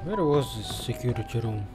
Where was this security room?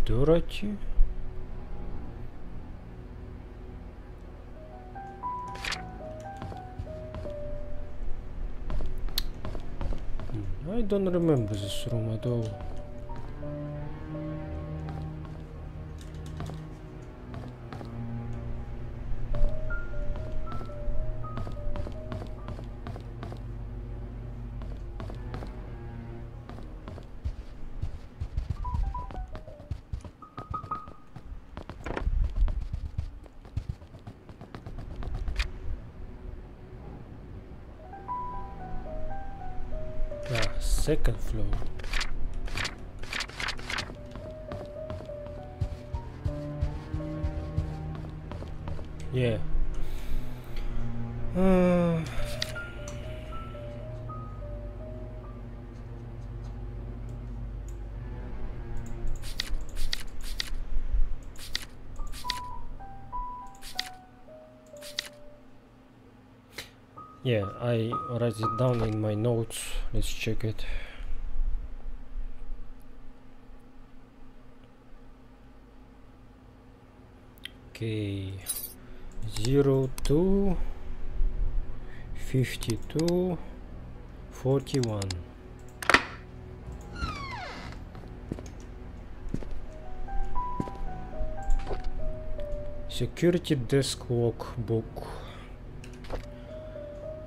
Dorothy? I don't remember this room at all. Second floor. Yeah. Yeah, I write it down in my notes. Let's check it. Okay, 02 52 41. Security desk logbook.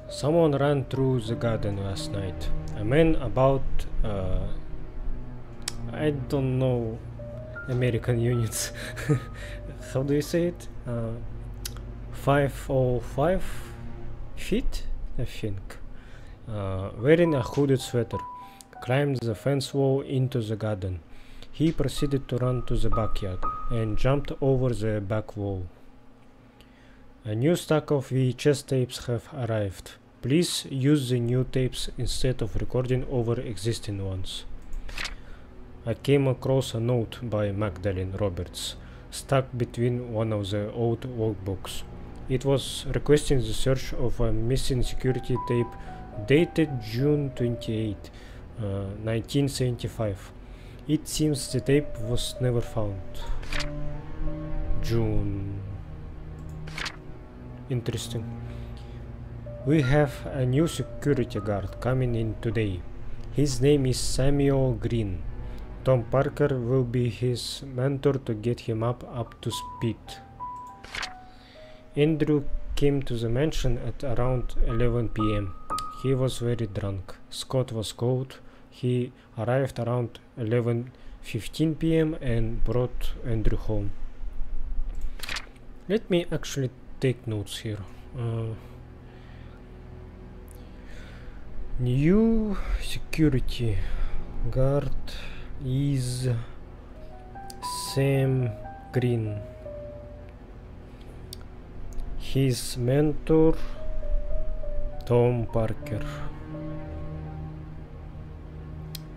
Someone ran through the garden last night. A man about I don't know American units. How do you say it? 505 feet, I think. Wearing a hooded sweater, climbed the fence wall into the garden. He proceeded to run to the backyard and jumped over the back wall. A new stack of VHS tapes have arrived. Please use the new tapes instead of recording over existing ones. I came across a note by Magdalene Roberts, stuck between one of the old logbooks. It was requesting the search of a missing security tape dated June 28, 1975. It seems the tape was never found. June. Interesting. We have a new security guard coming in today. His name is Samuel Green. Tom Parker will be his mentor to get him up to speed. Andrew came to the mansion at around 11 p.m. He was very drunk. Scott was cold. He arrived around 11:15 p.m. and brought Andrew home. Let me actually take notes here. New security guard is Sam Green. His mentor Tom Parker.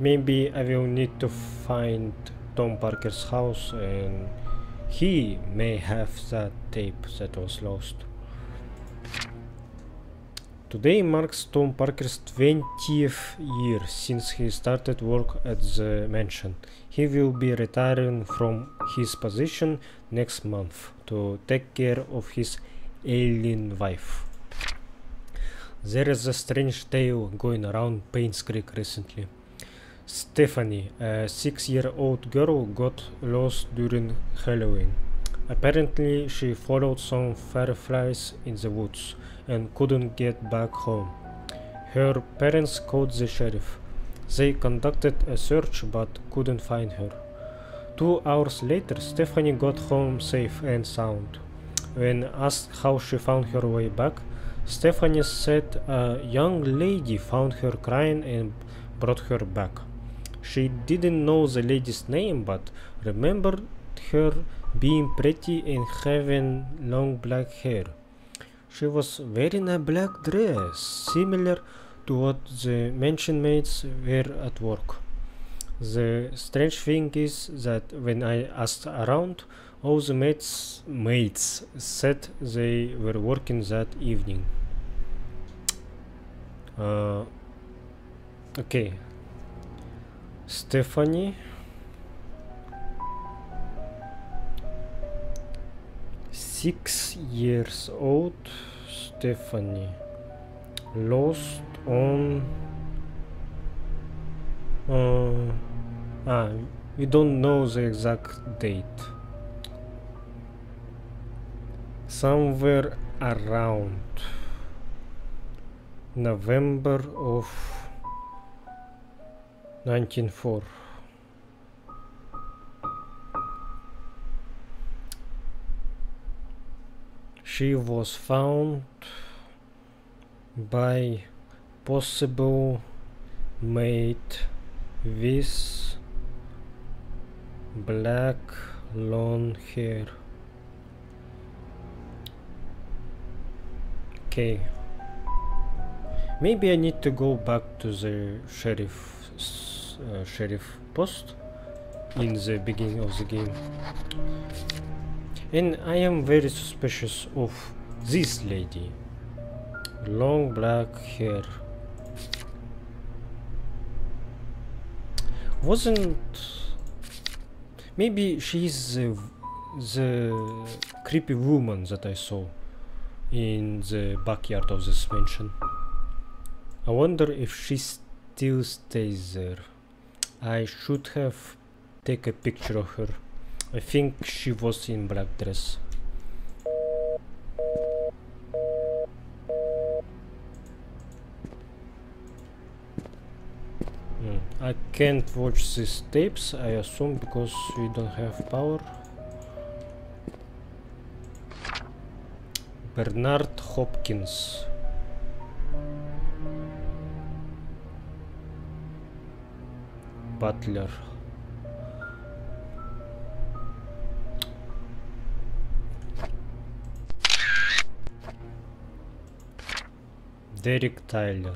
Maybe I will need to find Tom Parker's house, and he may have that tape that was lost. Today marks Tom Parker's 20th year since he started work at the mansion. He will be retiring from his position next month to take care of his ailing wife. There is a strange tale going around Painscreek recently. Stephanie, a 6-year-old girl, got lost during Halloween. Apparently, she followed some fireflies in the woods and couldn't get back home. Her parents called the sheriff. They conducted a search but couldn't find her. 2 hours later, Stephanie got home safe and sound. When asked how she found her way back, Stephanie said a young lady found her crying and brought her back. She didn't know the lady's name but remembered her being pretty and having long black hair. She was wearing a black dress, similar to what the mansion maids wear at work. The strange thing is that when I asked around, all the mates said they were working that evening. Okay. Stephanie. 6 years old. Stephanie. Lost on... we don't know the exact date. Somewhere around November of 1904. She was found by possible mate with black long hair. Okay. Maybe I need to go back to the sheriff post in the beginning of the game. And I am very suspicious of this lady. Long black hair. Wasn't... Maybe she's the creepy woman that I saw in the backyard of this mansion. I wonder if she still stays there. I should have taken a picture of her. I think she was in black dress. I can't watch these tapes, I assume, because we don't have power. Bernard Hopkins. Butler. Derek Tyler.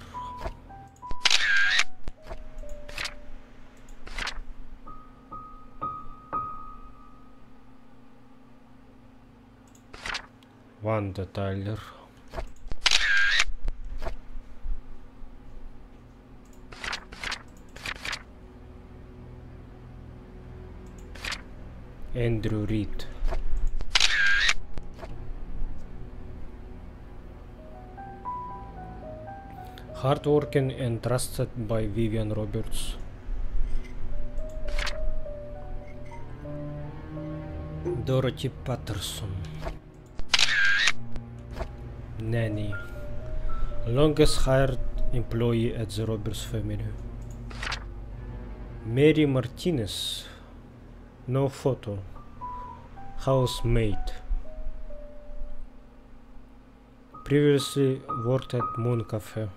Wanda Tyler. Andrew Reed. Hardworking and trusted by Vivian Roberts. Dorothy Patterson. Nanny. Longest hired employee at the Roberts family. Mary Martinez. No photo. Housemaid. Previously worked at Moon Cafe.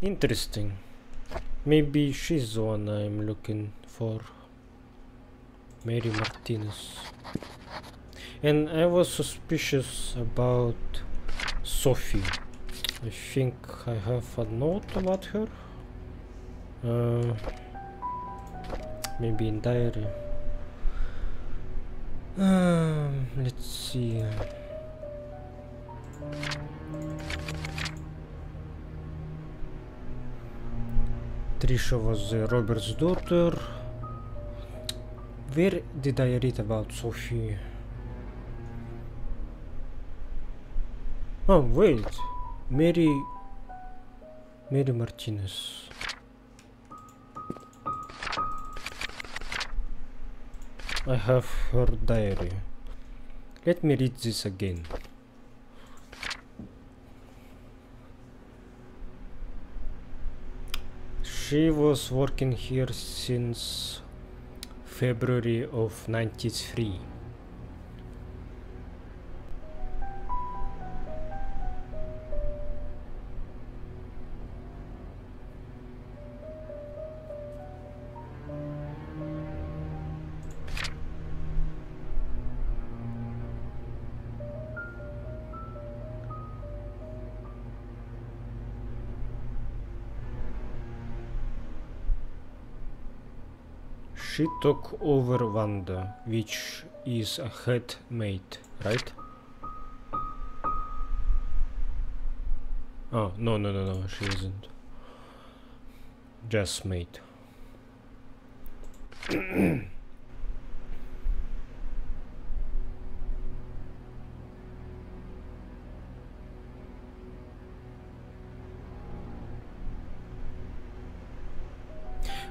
Interesting. Maybe she's the one I'm looking for. Mary Martinez. And I was suspicious about Sophie. I think I have a note about her. Maybe in diary. Let's see. Trisha was Robert's daughter. Where did I read about Sophie? Oh wait, Mary Martinez. I have her diary. Let me read this again. She was working here since February of 93. She took over Wanda, which is a head maid, right? Oh, no, she isn't. Just maid.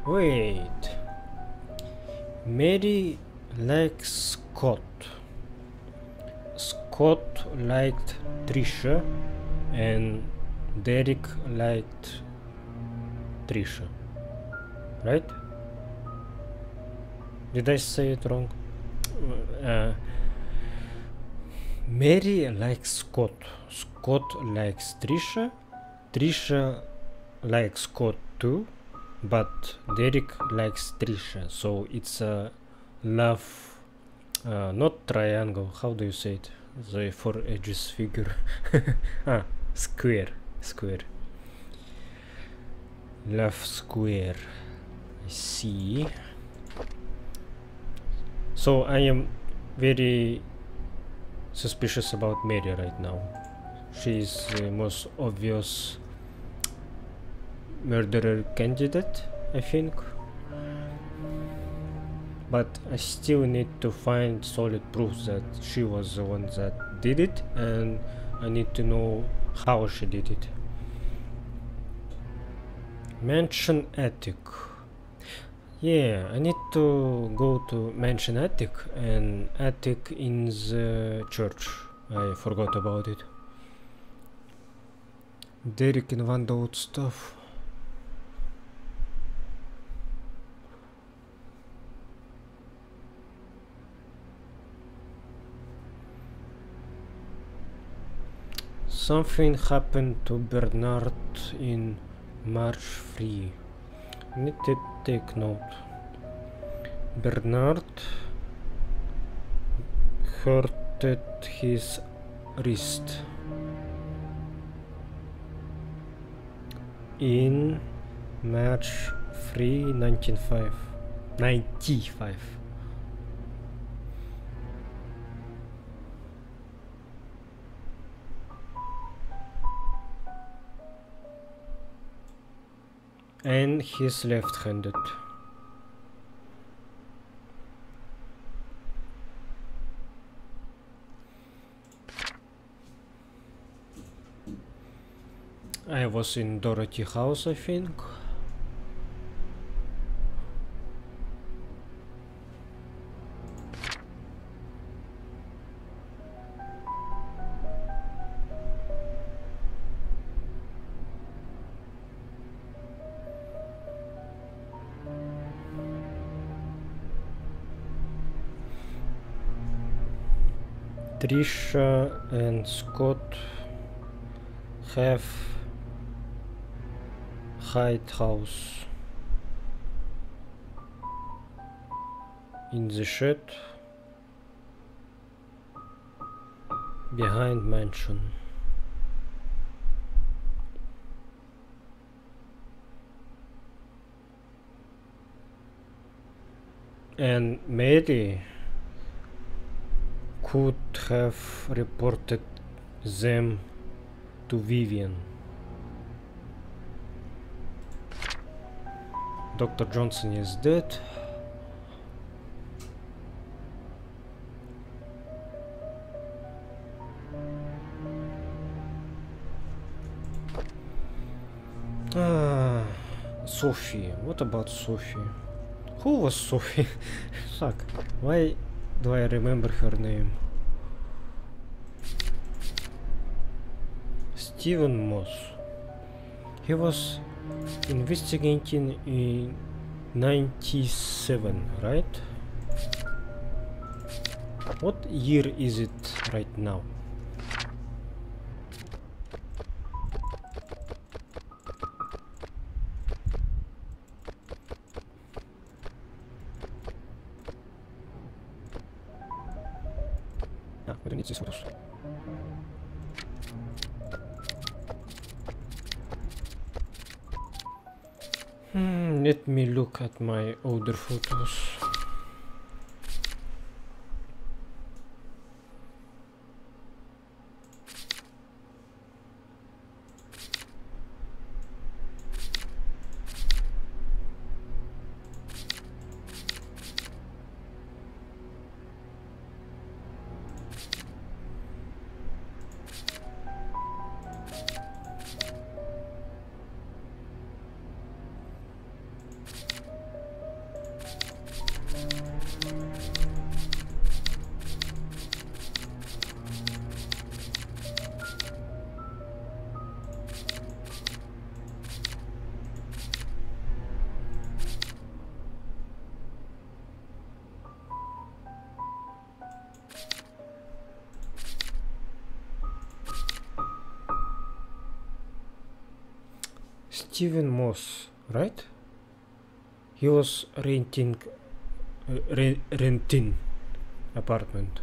Wait. Mary likes Scott. Scott liked Trisha, and Derek liked Trisha. Right? Did I say it wrong? Mary likes Scott. Scott likes Trisha. Trisha likes Scott too. But Derek likes Trisha, so it's a love, not triangle, how do you say it? The 4 edges figure. Square. Love square. I see. So I am very suspicious about Mary right now. She is the most obvious murderer candidate, I think, but I still need to find solid proof that she was the one that did it, and I need to know how she did it. Mansion attic. Yeah, I need to go to mansion attic and attic in the church. I forgot about it. Derek and Wanda Wood stuff. Something happened to Bernard in March 3. I need to take note. Bernard hurted his wrist in March 3, 1995. And he's left-handed. I was in Dorothy house, I think. Trisha and Scott have hide house in the shed behind mansion. And Mary could have reported them to Vivian. Dr. Johnson is dead. Sophie. What about Sophie? Who was Sophie? Fuck. Why do I remember her name? Stephen Moss. He was Investigating in 97, right? What year is it right now? Ah, we don't need these photos. Let me look at my older photos. Steven Moss, right? He was renting apartment.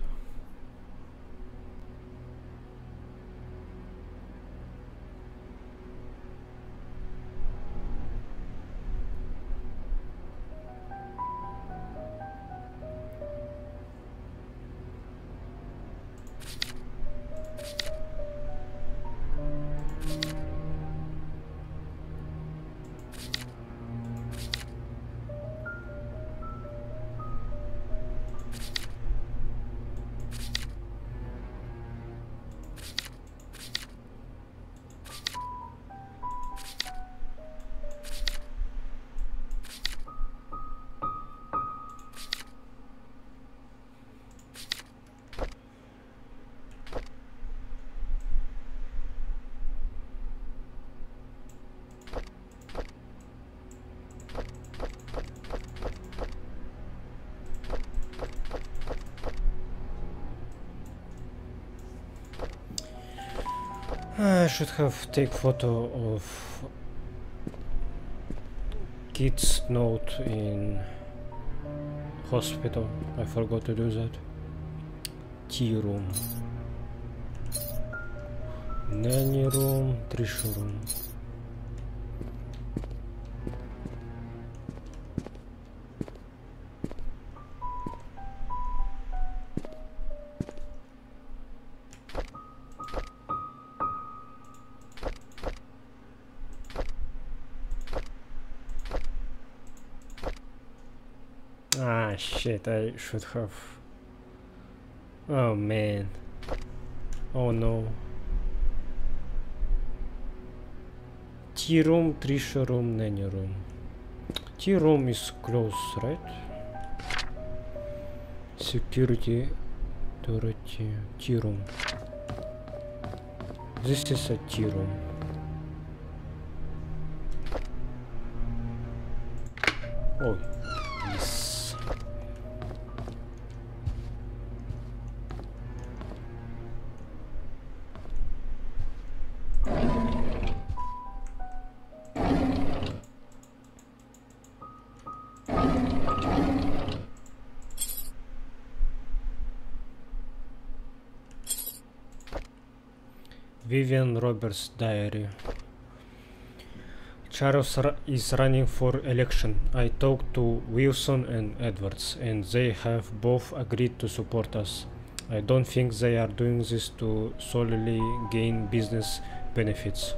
I should have take photo of kid's note in hospital. I forgot to do that. Tea room, nanny room, Trisha room. Ah shit, I should have. Oh man. Oh no. Tea room, Trisha room, nanny room. Tea room is close, right? Security, Dorothy, tea room. This is a tea room. Oh, yes. Vivian Roberts' diary. Charles is running for election. I talked to Wilson and Edwards, and they have both agreed to support us. I don't think they are doing this to solely gain business benefits.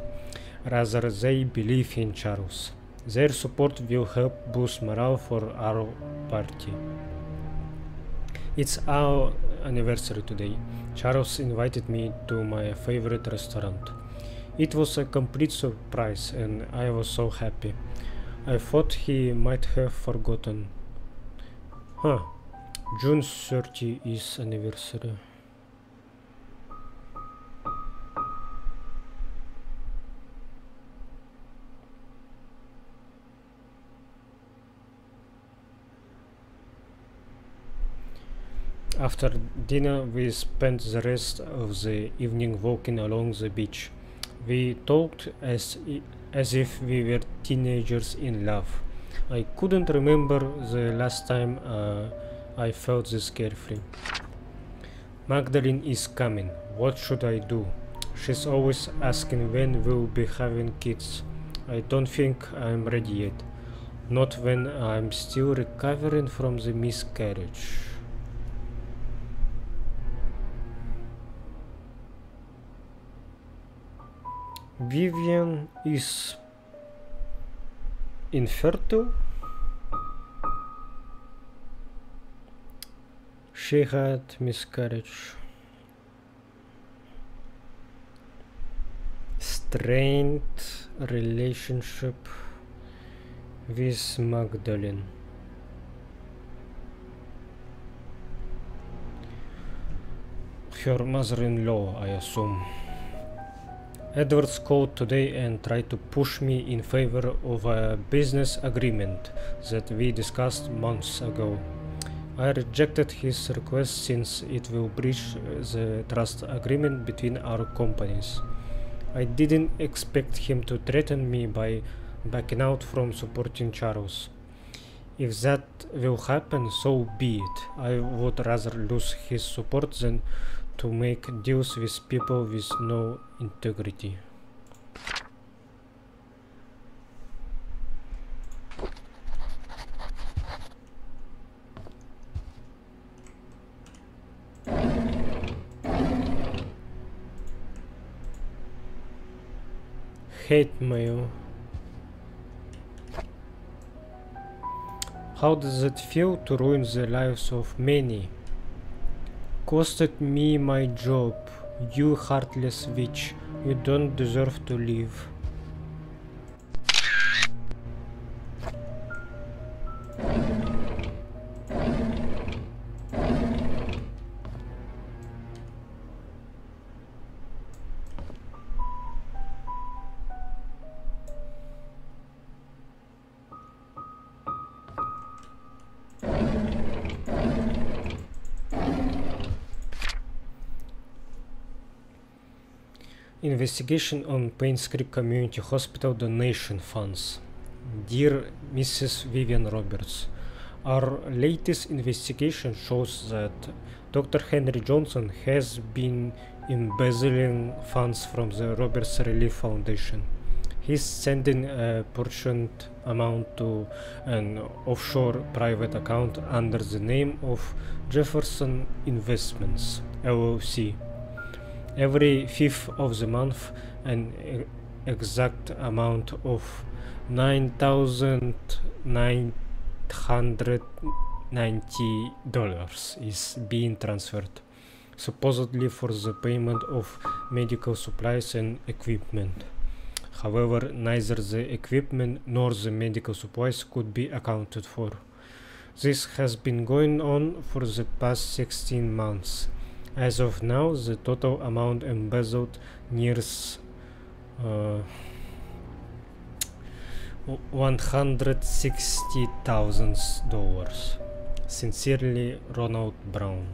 Rather, they believe in Charles. Their support will help boost morale for our party. It's our anniversary today. Charles invited me to my favorite restaurant. It was a complete surprise and I was so happy. I thought he might have forgotten. Huh. June 30 is anniversary. After dinner, we spent the rest of the evening walking along the beach. We talked as if we were teenagers in love. I couldn't remember the last time I felt this carefree. Magdalene is coming. What should I do? She's always asking when we'll be having kids. I don't think I'm ready yet. Not when I'm still recovering from the miscarriage. Vivian is infertile. She had miscarriage. Strained relationship with Magdalene. Her mother-in-law, I assume. Edwards called today and tried to push me in favor of a business agreement that we discussed months ago. I rejected his request since it will breach the trust agreement between our companies. I didn't expect him to threaten me by backing out from supporting Charles. If that will happen, so be it. I would rather lose his support than to make deals with people with no integrity. Hate mail. How does it feel to ruin the lives of many? Costed me my job, you heartless witch. You don't deserve to live. Investigation on Painscreek Community Hospital donation funds. Dear Mrs. Vivian Roberts, our latest investigation shows that Dr. Henry Johnson has been embezzling funds from the Roberts Relief Foundation. He's sending a portioned amount to an offshore private account under the name of Jefferson Investments, LLC. Every 5th of the month, an exact amount of $9,990 is being transferred, supposedly for the payment of medical supplies and equipment. However, neither the equipment nor the medical supplies could be accounted for. This has been going on for the past 16 months. As of now, the total amount embezzled nears $160,000. Sincerely, Ronald Brown.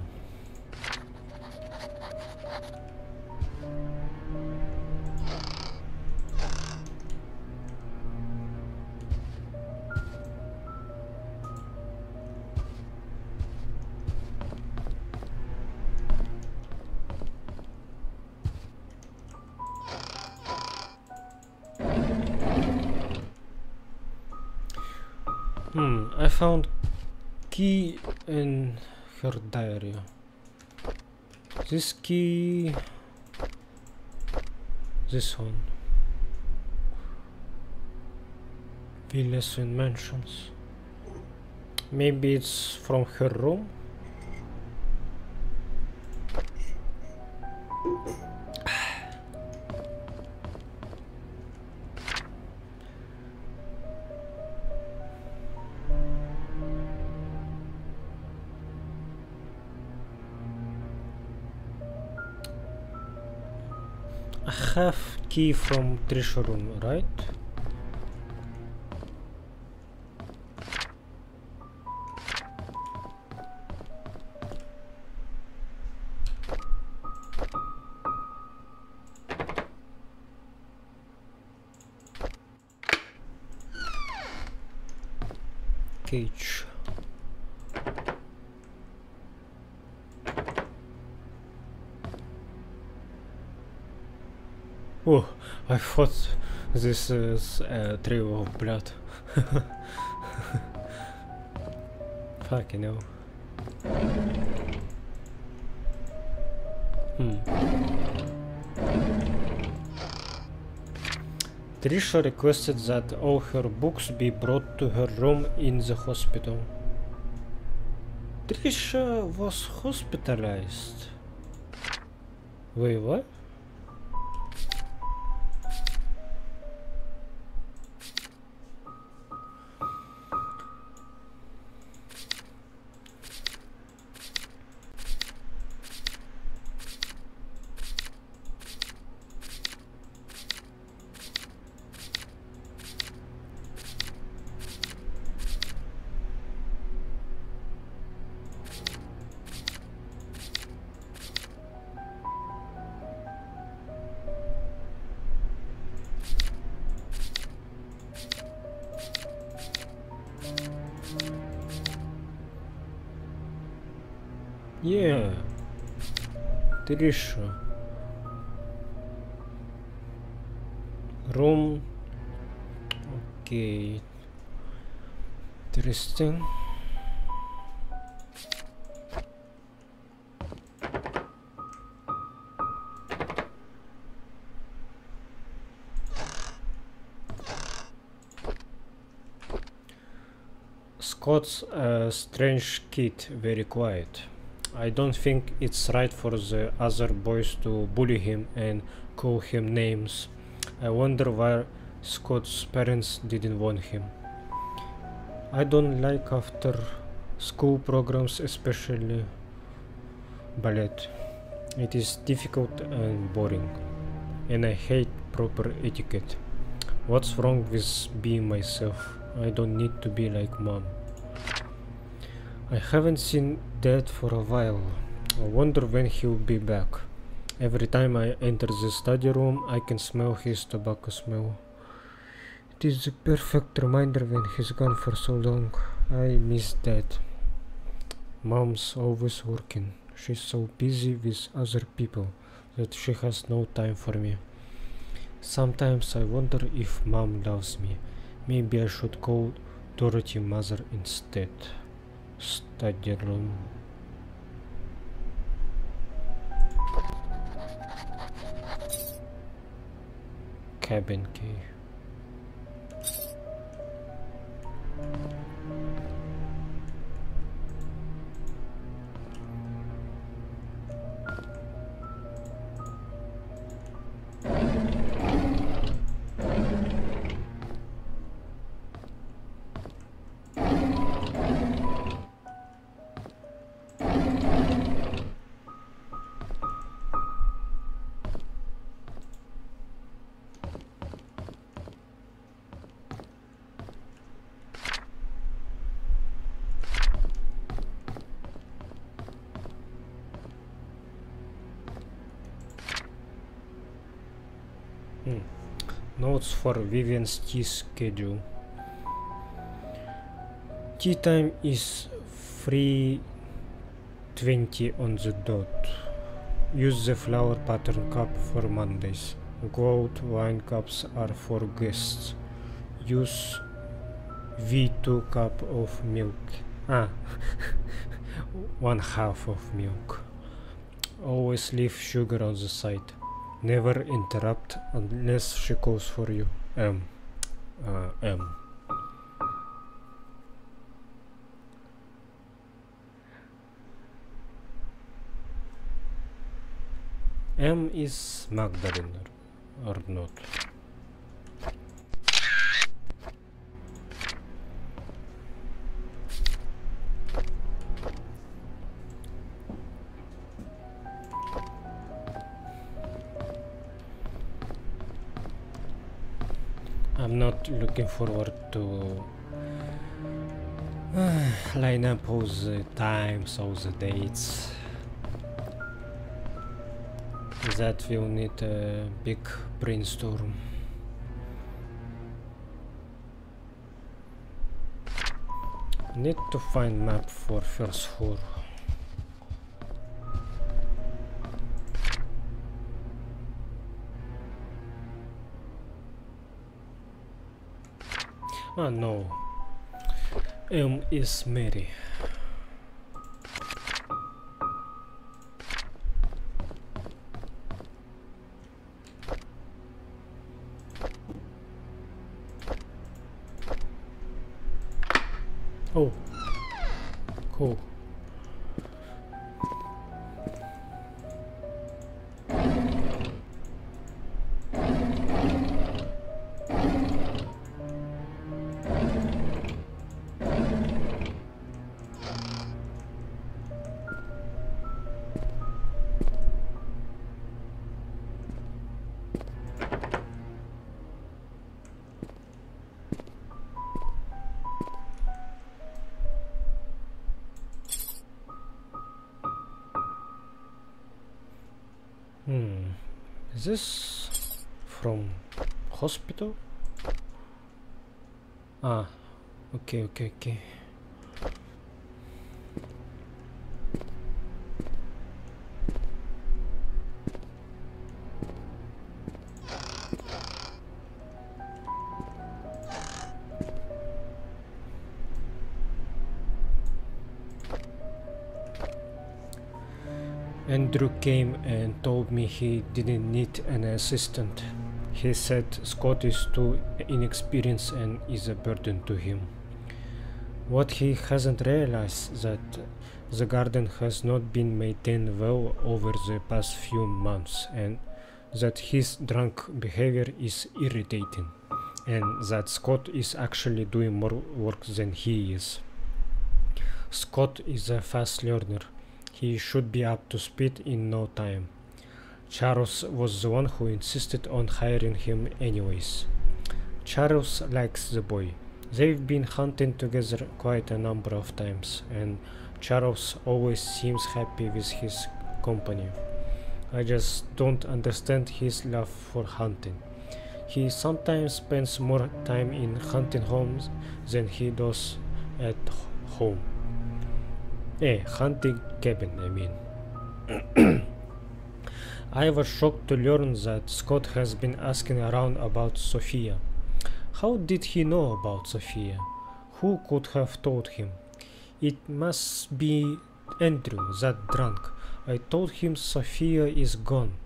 I found key in her diary. This key, this one. Villas and mansions. Maybe it's from her room. I have key from treasure room, right? cage. Oh, I thought this is a trail of blood. Fucking hell. Trisha requested that all her books be brought to her room in the hospital. Trisha was hospitalized. Wait, what? Yeah, Trisha. Room. Okay. Interesting. Scott's a strange kid, very quiet. I don't think it's right for the other boys to bully him and call him names. I wonder why Scott's parents didn't want him. I don't like after school programs, especially ballet. It is difficult and boring, and I hate proper etiquette. What's wrong with being myself? I don't need to be like mom. I haven't seen Dad for a while. I wonder when he'll be back. Every time I enter the study room, I can smell his tobacco smell. It is the perfect reminder when he's gone for so long. I miss Dad. Mom's always working. She's so busy with other people that she has no time for me. Sometimes I wonder if Mom loves me. Maybe I should call Dorothy mother instead. Study room. Cabin key. Notes for Vivian's tea schedule. Tea time is 3:20 on the dot. Use the flower pattern cup for Mondays. Gold wine cups are for guests. Use V2 cup of milk. One half of milk. Always leave sugar on the side. Never interrupt unless she calls for you. M. M is Magdalene or not? I'm not looking forward to line up all the times, all the dates. That will need a big brainstorm. Need to find map for first floor. Ah no. Is Mary. Oh, cool. Is this from hospital? Ah, okay. Andrew came and told me he didn't need an assistant. He said Scott is too inexperienced and is a burden to him. What he hasn't realized that the garden has not been maintained well over the past few months, and that his drunk behavior is irritating, and that Scott is actually doing more work than he is. Scott is a fast learner. He should be up to speed in no time. Charles was the one who insisted on hiring him anyways. Charles likes the boy. They've been hunting together quite a number of times, and Charles always seems happy with his company. I just don't understand his love for hunting. He sometimes spends more time in hunting homes than he does at home. Hunting cabin, I mean. I was shocked to learn that Scott has been asking around about Sophia. How did he know about Sophia? Who could have told him? It must be Andrew, that drunk. I told him Sophia is gone.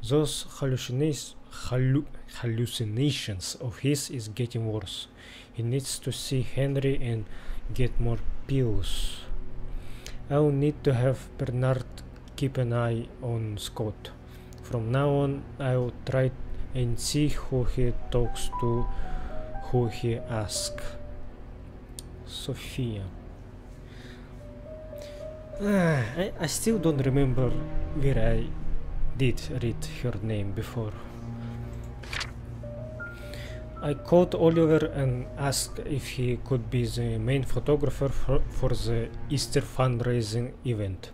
Those hallucinations of his is getting worse. He needs to see Henry and get more pills. I'll need to have Bernard keep an eye on Scott. From now on, I'll try and see who he talks to, who he asks. Sophia. I still don't remember where I did read her name before. I called Oliver and asked if he could be the main photographer for the Easter fundraising event.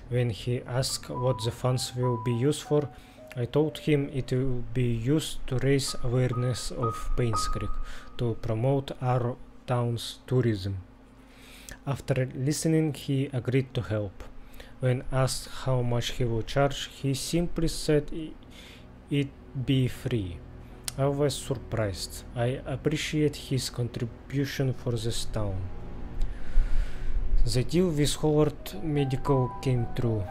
When he asked what the funds will be used for, I told him it will be used to raise awareness of Painscreek, to promote our town's tourism. After listening, he agreed to help. When asked how much he will charge, he simply said it'd be free. I was surprised. I appreciate his contribution for this town. The deal with Howard Medical came true,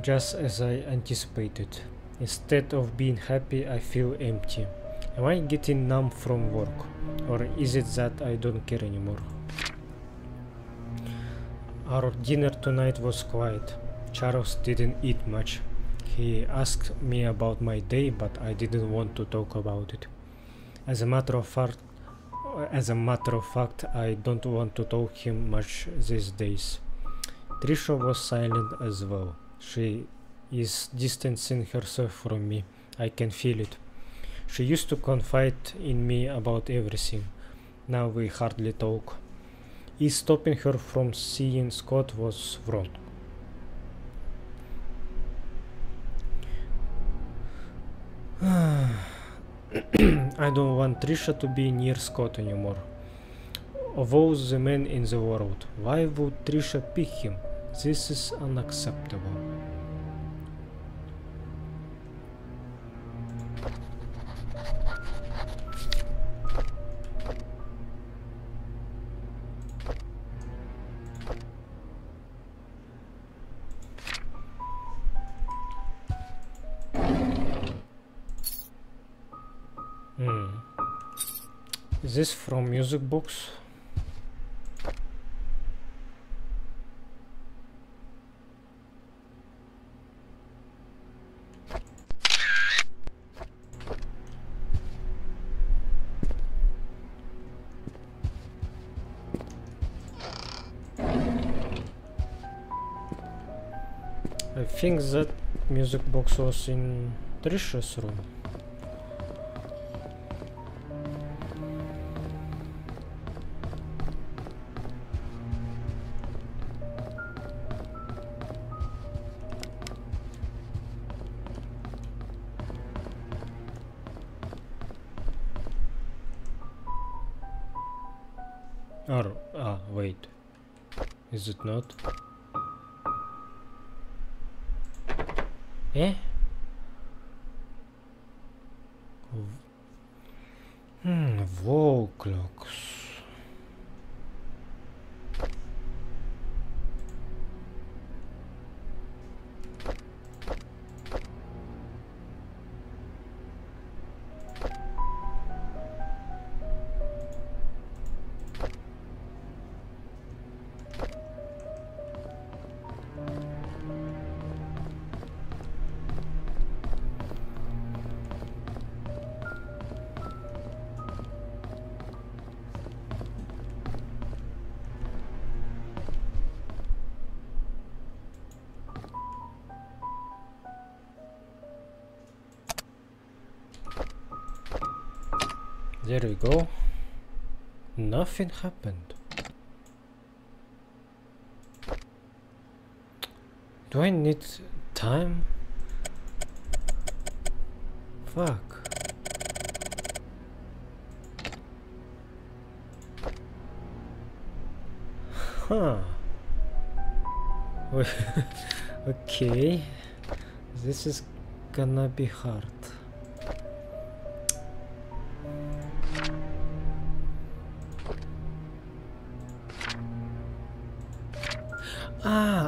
just as I anticipated. Instead of being happy, I feel empty. Am I getting numb from work? Or is it that I don't care anymore? Our dinner tonight was quiet. Charles didn't eat much. He asked me about my day, but I didn't want to talk about it. As a matter of fact, I don't want to talk him much these days. Trisha was silent as well. She is distancing herself from me. I can feel it. She used to confide in me about everything. Now we hardly talk. Stopping her from seeing Scott was wrong. I don't want Trisha to be near Scott anymore. of all the men in the world. Why would Trisha pick him? This is unacceptable. Is this from music box? I think that music box was in Trisha's room. Or, wait. Is it not? Eh? Wall clocks. There we go. Nothing happened. Do I need time? Fuck. Huh. Okay. This is gonna be hard.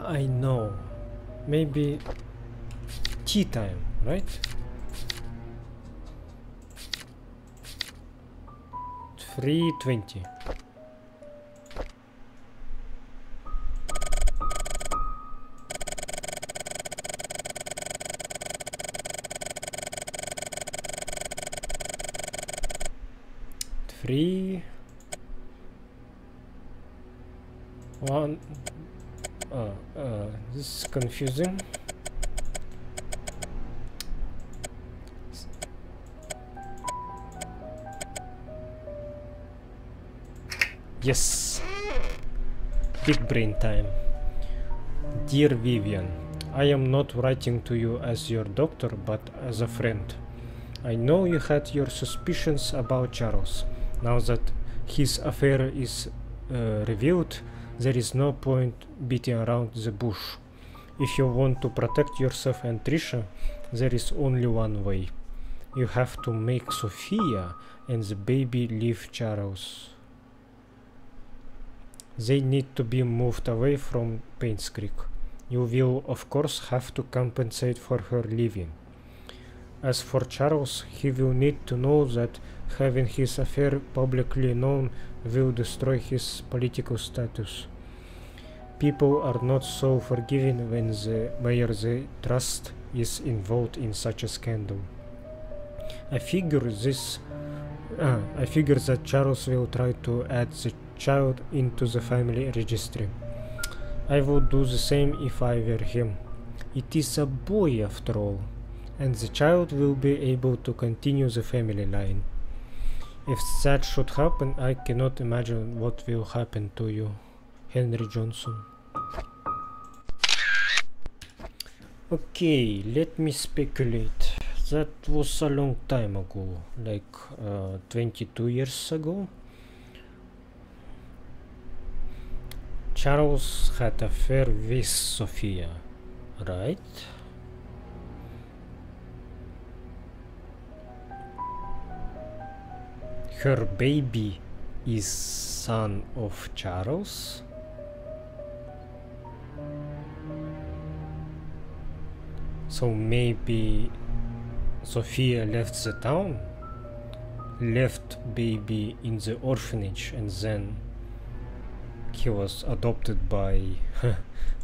I know. Maybe tea time, right? 3:20. Three, one. This is confusing. Yes, big brain time. Dear Vivian, I am not writing to you as your doctor, but as a friend. I know you had your suspicions about Charles. Now that his affair is revealed, there is no point beating around the bush. If you want to protect yourself and Trisha, there is only one way. You have to make Sophia and the baby leave Charles. They need to be moved away from Painscreek. You will of course have to compensate for her leaving. As for Charles, he will need to know that having his affair publicly known will destroy his political status. People are not so forgiving when the mayor they trust is involved in such a scandal. I figure that Charles will try to add the child into the family registry. I would do the same if I were him. It is a boy after all, and the child will be able to continue the family line. If that should happen, I cannot imagine what will happen to you, Henry Johnson. Okay, let me speculate. That was a long time ago, like 22 years ago. Charles had an affair with Sophia, right? Her baby is son of Charles? So maybe Sophia left the town, left baby in the orphanage, and then he was adopted by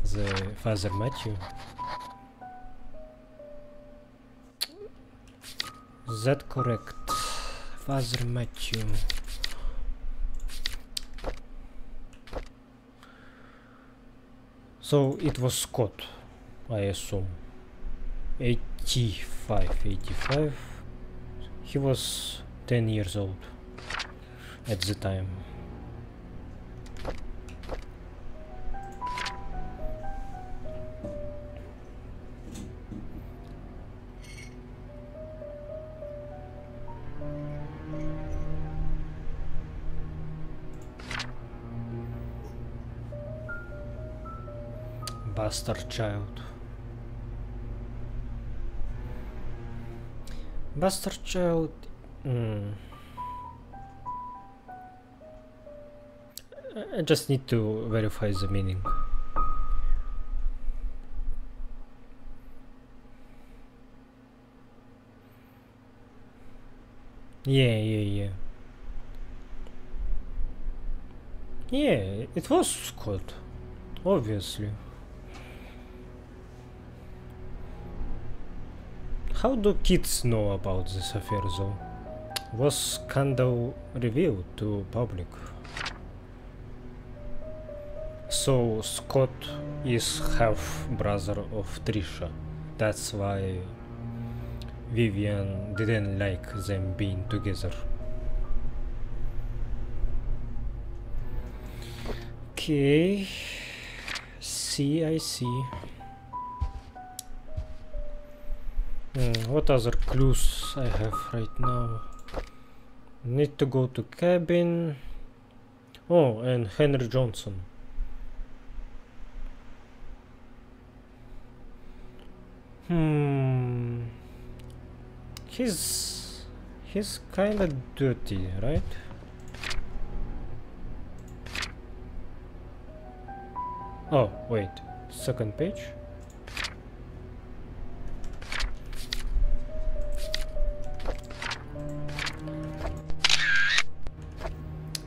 the Father Matthew. Is that correct? Father Matthew. So it was Scott, I assume. 85. He was 10 years old at the time. Bastard child. Bastard child. I just need to verify the meaning. Yeah. Yeah, it was Scott, obviously. How do kids know about this affair though? Was scandal revealed to public? So Scott is half brother of Trisha. That's why Vivian didn't like them being together. Okay. I see. What other clues I have right now? Need to go to cabin. Oh, and Henry Johnson. He's kinda dirty, right? Oh, wait. Second page.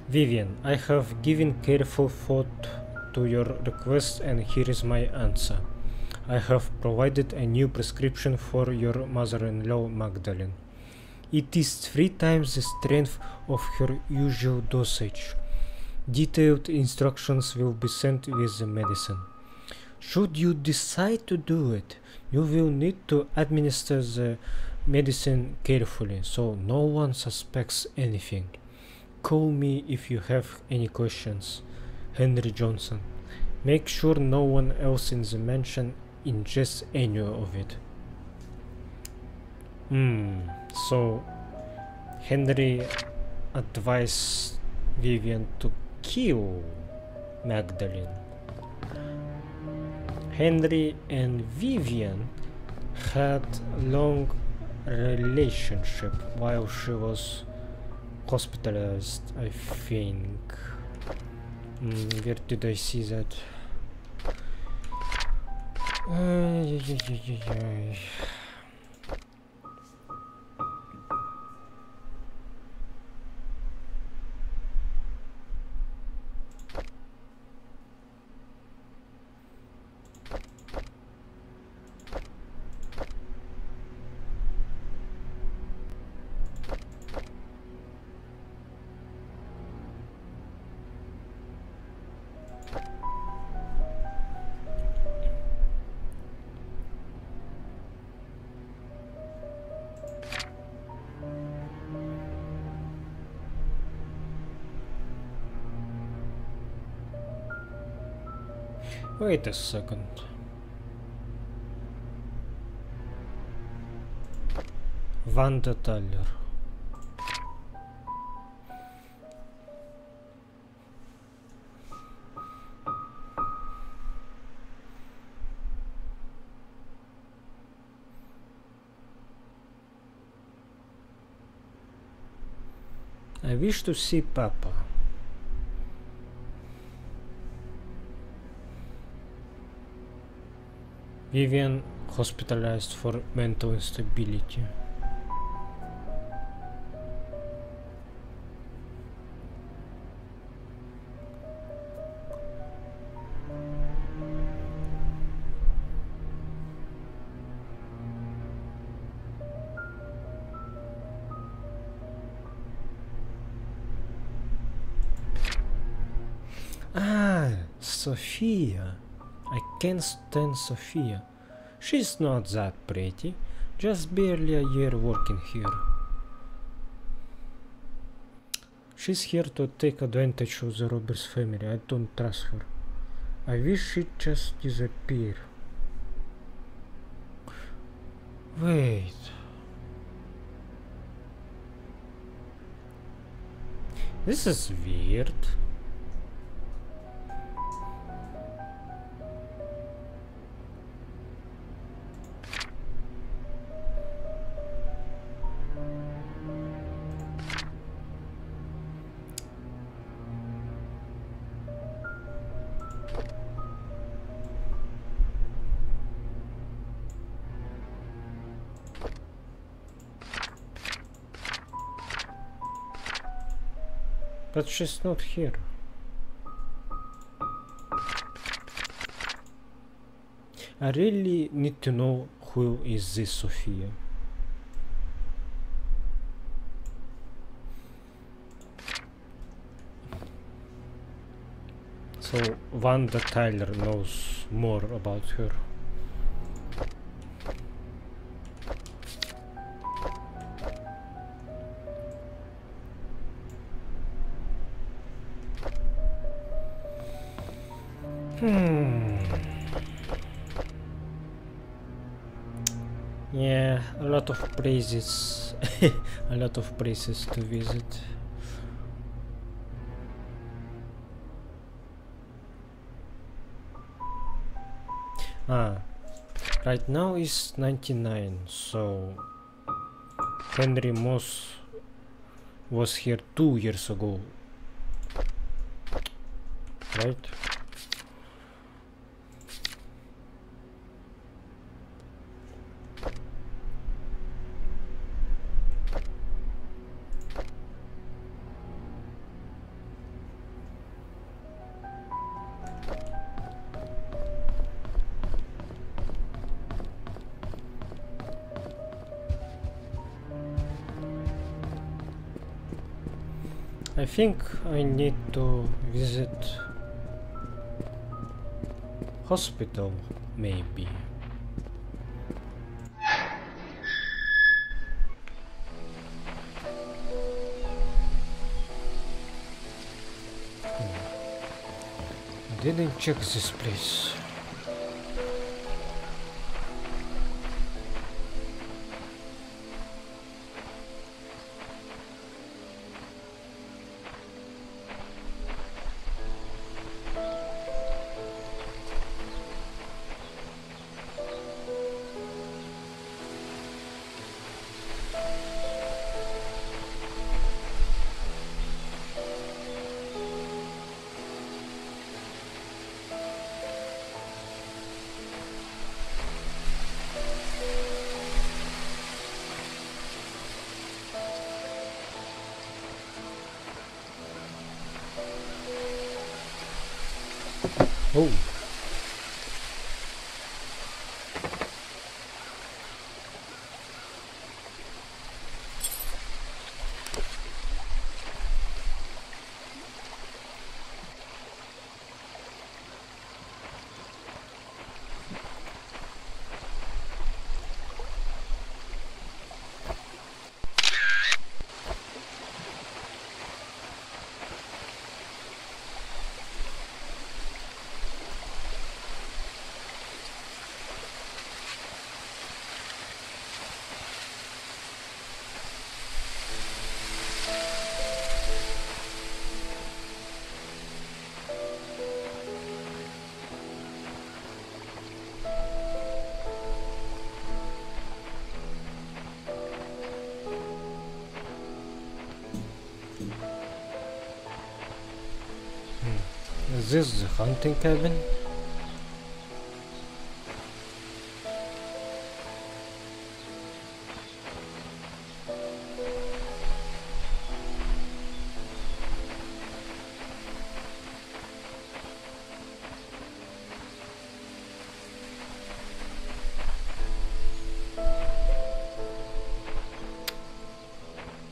Vivian, I have given careful thought to your request and here is my answer. I have provided a new prescription for your mother-in-law Magdalene. It is 3 times the strength of her usual dosage. Detailed instructions will be sent with the medicine. Should you decide to do it, you will need to administer the medicine carefully so no one suspects anything. Call me if you have any questions. Henry Johnson. Make sure no one else in the mansion ingests any of it. So Henry advised Vivian to kill Magdalene. Henry and Vivian had long relationship while she was hospitalized, I think. Where did I see that? Wait a second. Wanda Thaler. I wish to see Papa. Vivian hospitalized for mental instability. Sophia. I can't stand Sophia. She's not that pretty, just barely a year working here. She's here to take advantage of the Roberts family. I don't trust her. I wish she'd just disappear. Wait. This is weird. But she's not here. I really need to know who is this Sophia. So Wanda Tyler knows more about her. Yeah, a lot of places, a lot of places to visit. Right now is 99, so Henry Moss was here 2 years ago, right? I think I need to visit hospital, maybe. Didn't check this place. Oh. Is this the hunting cabin?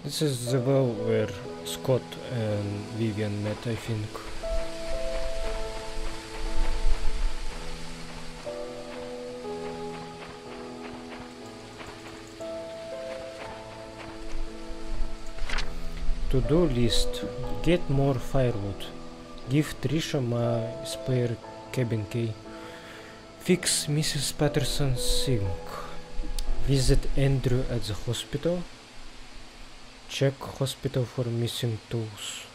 This is the well where Scott and Vivian met, I think. To-do list. Get more firewood. Give Trisha my spare cabin key. Fix Mrs. Patterson's sink. Visit Andrew at the hospital. Check hospital for missing tools.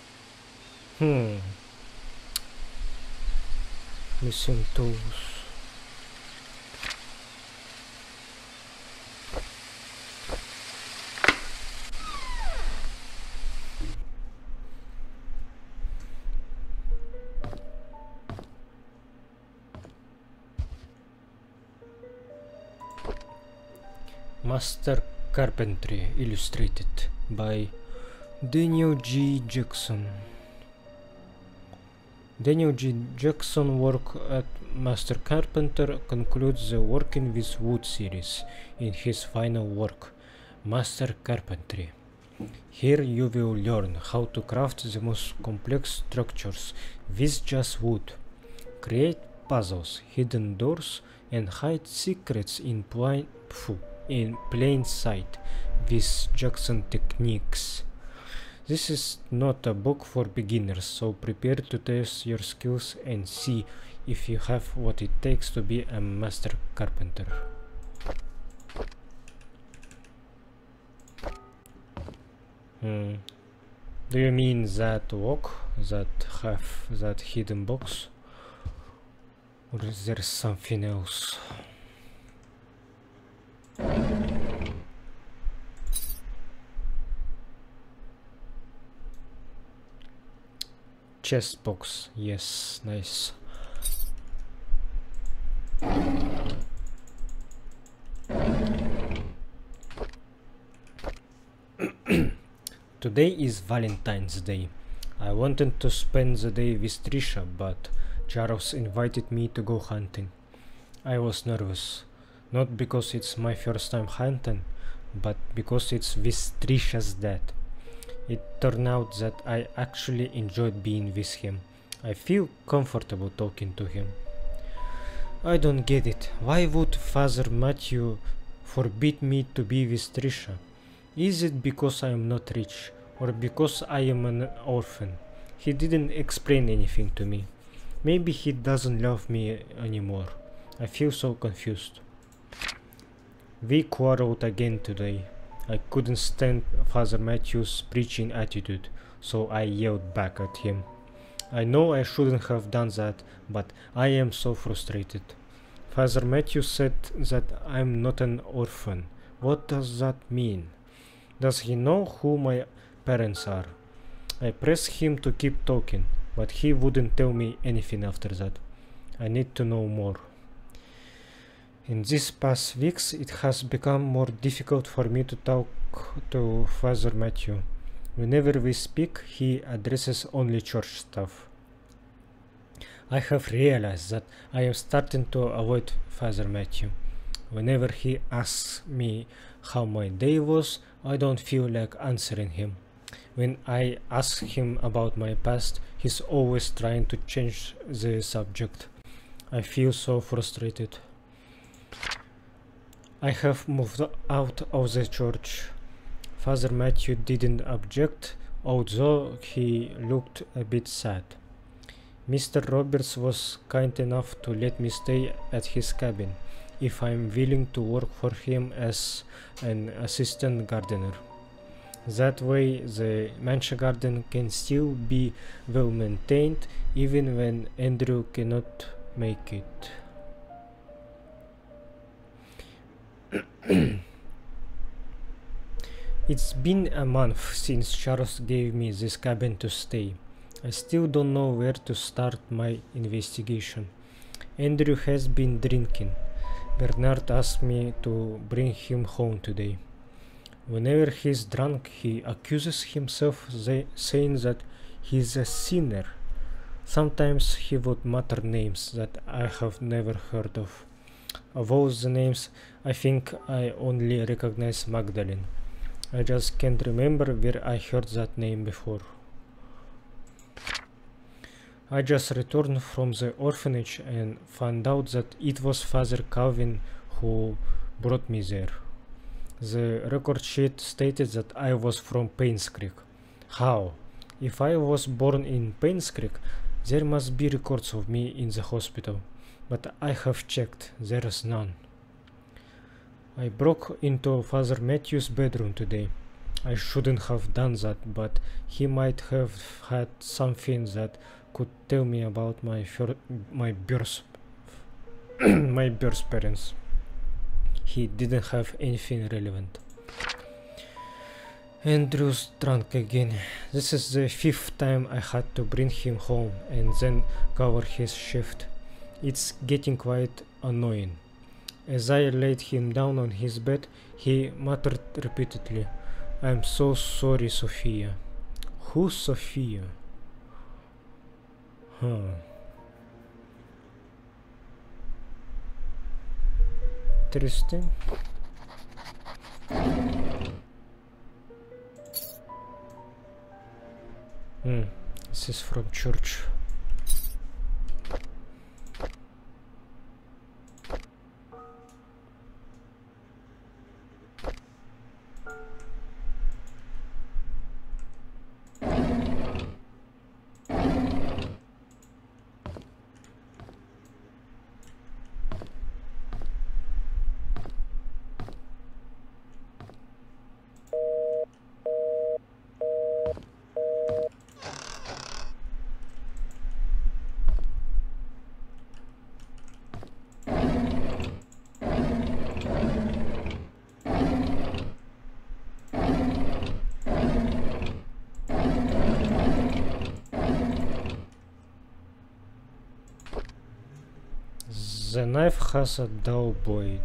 Missing tools. Master Carpentry, illustrated by Daniel G. Jackson. Daniel G. Jackson work at Master Carpenter concludes the Working with Wood series in his final work, Master Carpentry. Here you will learn how to craft the most complex structures with just wood, create puzzles, hidden doors, and hide secrets in plain sight with Jackson techniques. This is not a book for beginners, so prepare to test your skills and see if you have what it takes to be a master carpenter. Do you mean that walk, that have that hidden box? Or is there something else? Chest box, yes, nice. Today is Valentine's Day. I wanted to spend the day with Trisha, but Charles invited me to go hunting. I was nervous, not because it's my first time hunting, but because it's with Trisha's dad. It turned out that I actually enjoyed being with him. I feel comfortable talking to him. I don't get it. Why would Father Matthew forbid me to be with Trisha? Is it because I am not rich, or because I am an orphan? He didn't explain anything to me. Maybe he doesn't love me anymore. I feel so confused. We quarreled again today. I couldn't stand Father Matthew's preaching attitude, so I yelled back at him. I know I shouldn't have done that, but I am so frustrated. Father Matthew said that I'm not an orphan. What does that mean? Does he know who my parents are? I pressed him to keep talking, but he wouldn't tell me anything after that. I need to know more. In these past weeks, it has become more difficult for me to talk to Father Matthew. Whenever we speak, he addresses only church stuff. I have realized that I am starting to avoid Father Matthew. Whenever he asks me how my day was, I don't feel like answering him. When I ask him about my past, he's always trying to change the subject. I feel so frustrated. I have moved out of the church. Father Matthew didn't object, although he looked a bit sad. Mr. Roberts was kind enough to let me stay at his cabin if I'm willing to work for him as an assistant gardener. That way the mansion garden can still be well maintained even when Andrew cannot make it. It's been a month since Charles gave me this cabin to stay. I still don't know where to start my investigation. Andrew has been drinking. Bernard asked me to bring him home today. Whenever he's drunk, he accuses himself, saying that he's a sinner. Sometimes he would mutter names that I have never heard of. Of all the names, I think I only recognize Magdalene. I just can't remember where I heard that name before. I just returned from the orphanage and found out that it was Father Calvin who brought me there. The record sheet stated that I was from Painscreek. How? If I was born in Painscreek, there must be records of me in the hospital, but I have checked, there is none. I broke into Father Matthew's bedroom today. I shouldn't have done that, but he might have had something that could tell me about my birth my birth parents. He didn't have anything relevant. Andrew's drunk again. This is the 5th time I had to bring him home and then cover his shift. It's getting quite annoying. As I laid him down on his bed, he muttered repeatedly, "I'm so sorry, Sophia." Who's Sophia? Interesting. This is from church. The knife has a dull blade.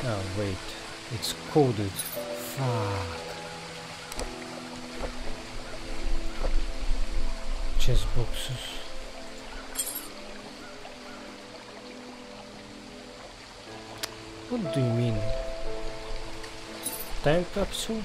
Oh wait, it's coded. Fuck. Chess boxes. What do you mean? Time capsule?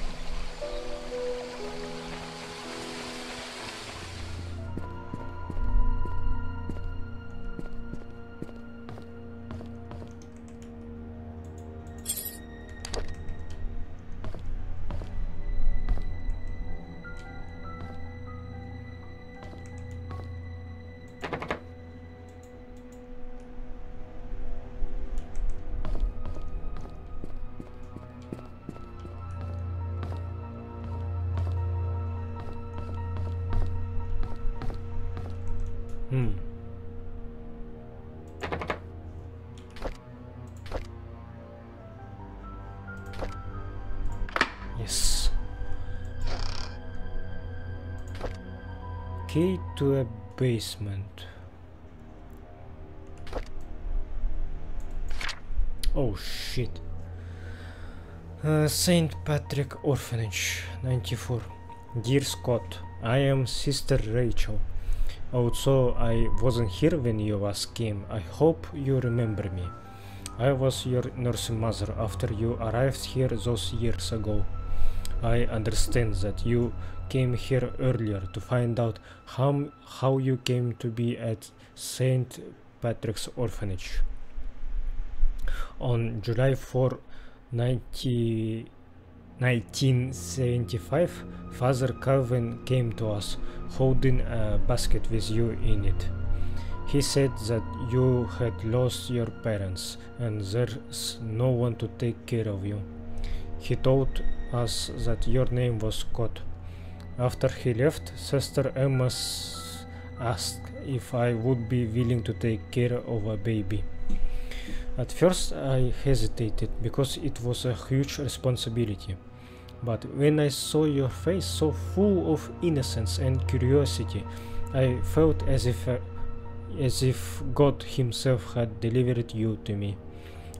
Yes. Key to a basement. Oh shit. St. Patrick Orphanage, 94. Dear Scott, I am Sister Rachel. Although I wasn't here when you last came, I hope you remember me. I was your nursing mother after you arrived here those years ago. I understand that you came here earlier to find out how you came to be at St. Patrick's Orphanage. On July 4, 1975, Father Calvin came to us, holding a basket with you in it. He said that you had lost your parents and there's no one to take care of you. He told us that your name was Scott. After he left, Sister Emma asked if I would be willing to take care of a baby. At first I hesitated because it was a huge responsibility, but when I saw your face so full of innocence and curiosity, I felt as if God himself had delivered you to me.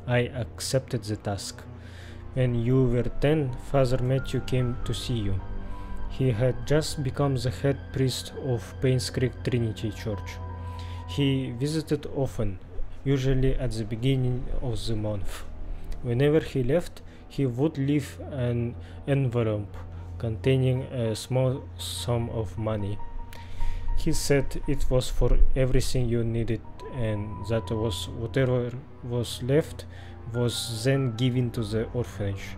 I accepted the task. When you were 10, Father Matthew came to see you. He had just become the head priest of Painscreek Trinity Church. He visited often, usually at the beginning of the month. Whenever he left, he would leave an envelope containing a small sum of money. He said it was for everything you needed and that was whatever was left was then given to the orphanage.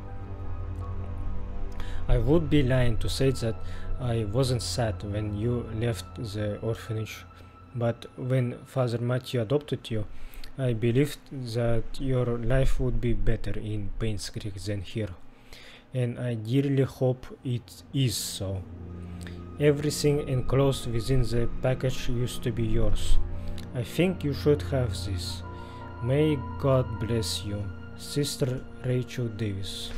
I would be lying to say that I wasn't sad when you left the orphanage, but when Father Matthew adopted you, I believed that your life would be better in Painscreek than here, and I dearly hope it is so. Everything enclosed within the package used to be yours. I think you should have this. May God bless you, Sister Rachel Davis.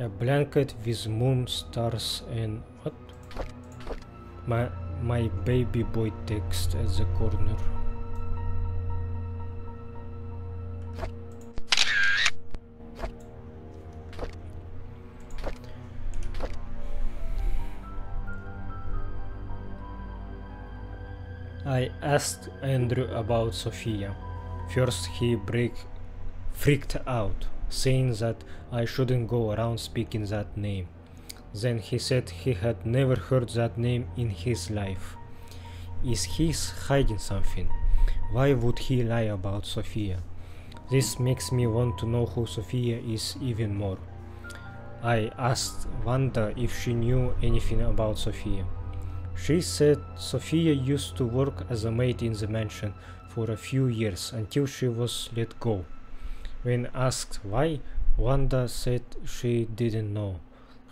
A blanket with moon, stars and what? My baby boy text at the corner. I asked Andrew about Sophia. First he freaked out, saying that I shouldn't go around speaking that name. Then he said he had never heard that name in his life. Is he hiding something? Why would he lie about Sophia? This makes me want to know who Sophia is even more. I asked Wanda if she knew anything about Sophia. She said Sophia used to work as a maid in the mansion for a few years until she was let go. When asked why, Wanda said she didn't know.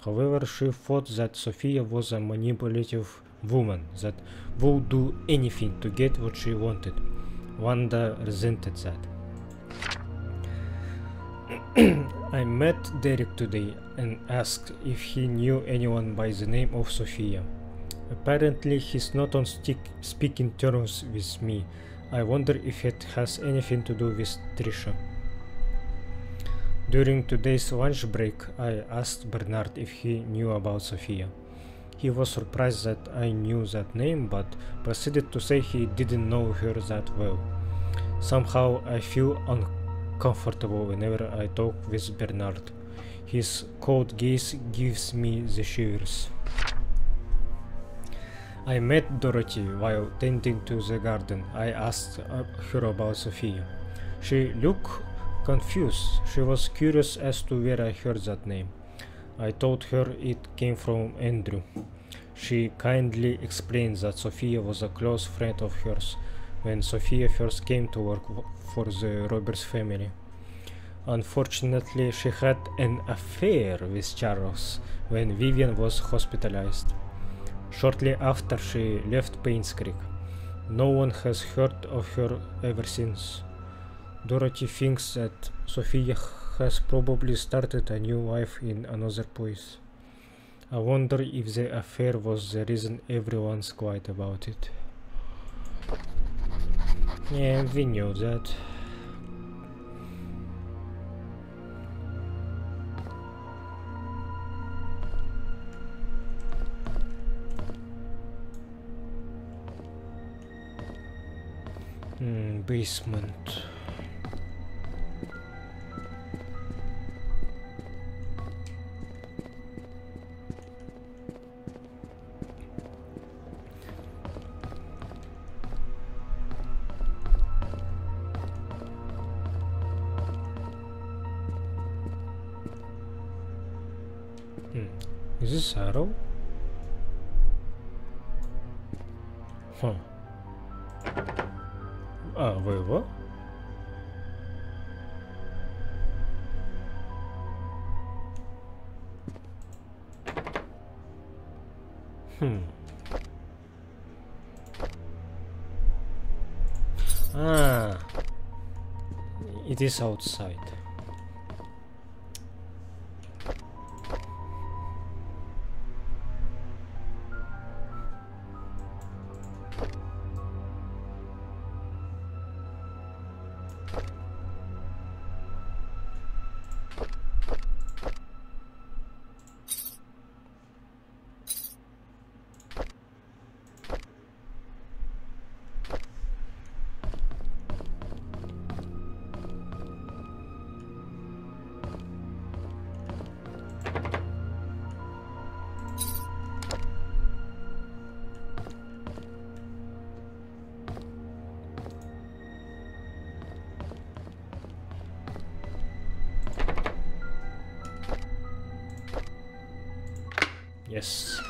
However, she thought that Sophia was a manipulative woman that would do anything to get what she wanted. Wanda resented that. I met Derek today and asked if he knew anyone by the name of Sophia. Apparently he's not on speaking terms with me. I wonder if it has anything to do with Trisha. During today's lunch break, I asked Bernard if he knew about Sophia. He was surprised that I knew that name, but proceeded to say he didn't know her that well. Somehow I feel uncomfortable whenever I talk with Bernard. His cold gaze gives me the shivers. I met Dorothy while tending to the garden. I asked her about Sophia. She looked confused. She was curious as to where I heard that name. I told her it came from Andrew. She kindly explained that Sophia was a close friend of hers when Sophia first came to work for the Roberts family. Unfortunately, she had an affair with Charles when Vivian was hospitalized. Shortly after she left Painscreek. No one has heard of her ever since. Dorothy thinks that Sophia has probably started a new life in another place. I wonder if the affair was the reason everyone's quiet about it. Yeah, we knew that. Basement. Is this arrow? Huh. Wait, what? It is outside. Yes.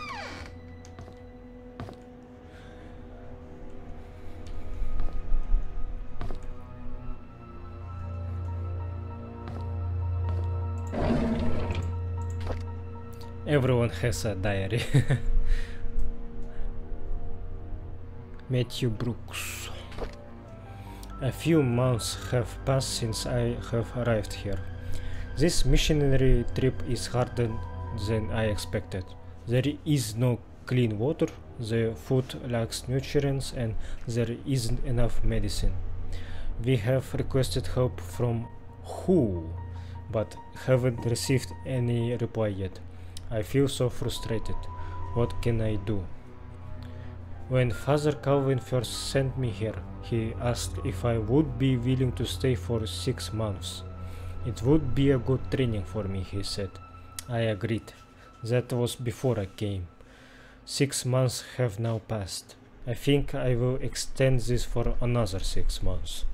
Everyone has a diary. Matthew Brooks. A few months have passed since I have arrived here. This missionary trip is harder than I expected. There is no clean water, the food lacks nutrients, and there isn't enough medicine. We have requested help from WHO, but haven't received any reply yet. I feel so frustrated. What can I do? When Father Calvin first sent me here, he asked if I would be willing to stay for 6 months. It would be a good training for me, he said. I agreed. That was before I came. 6 months have now passed. I think I will extend this for another 6 months.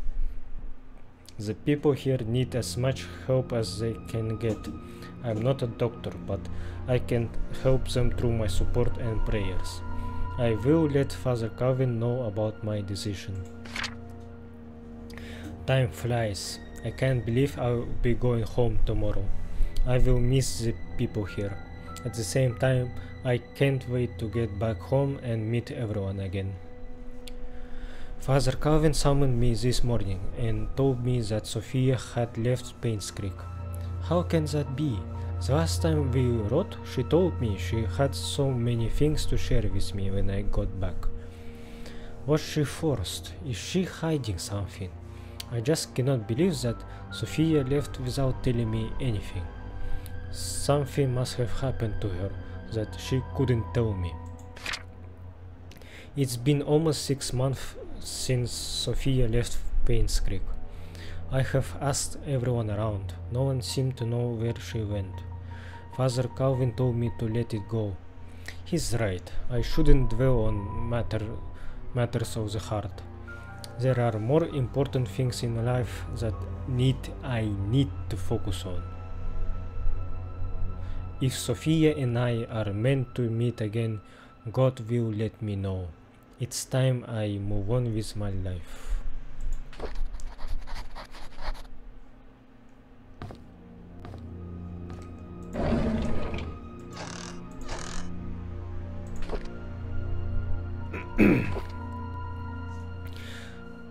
The people here need as much help as they can get. I'm not a doctor, but I can help them through my support and prayers. I will let Father Calvin know about my decision. Time flies. I can't believe I'll be going home tomorrow. I will miss the people here. At the same time, I can't wait to get back home and meet everyone again. Father Calvin summoned me this morning and told me that Sophia had left Painscreek. How can that be? The last time we wrote, she told me she had so many things to share with me when I got back. Was she forced? Is she hiding something? I just cannot believe that Sophia left without telling me anything. Something must have happened to her that she couldn't tell me. It's been almost 6 months since Sophia left Painscreek. I have asked everyone around. No one seemed to know where she went. Father Calvin told me to let it go. He's right. I shouldn't dwell on matters of the heart. There are more important things in life that I need to focus on. If Sophia and I are meant to meet again, God will let me know. It's time I move on with my life.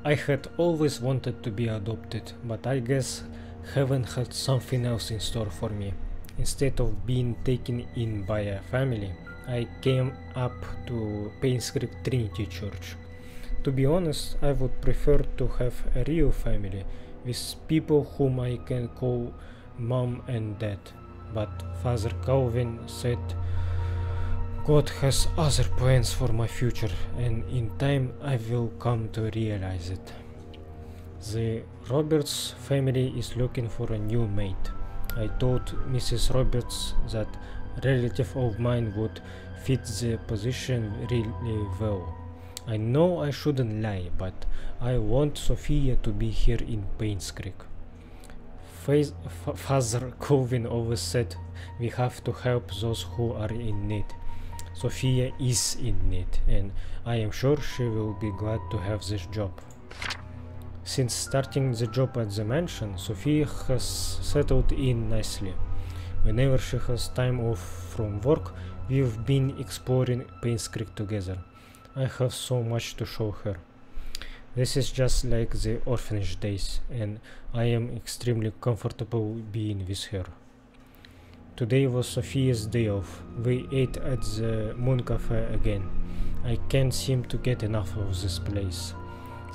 I had always wanted to be adopted, but I guess heaven had something else in store for me. Instead of being taken in by a family, I came up to Painscreek Trinity Church. To be honest, I would prefer to have a real family with people whom I can call mom and dad. But Father Calvin said God has other plans for my future, and in time I will come to realize it. The Roberts family is looking for a new mate. I told Mrs. Roberts that a relative of mine would fit the position really well. I know I shouldn't lie, but I want Sophia to be here in Painscreek. Father Calvin always said we have to help those who are in need. Sophia is in need, and I am sure she will be glad to have this job. Since starting the job at the mansion, Sophia has settled in nicely. Whenever she has time off from work, we've been exploring Painscreek together. I have so much to show her. This is just like the orphanage days, and I am extremely comfortable being with her. Today was Sophia's day off. We ate at the Moon Cafe again. I can't seem to get enough of this place.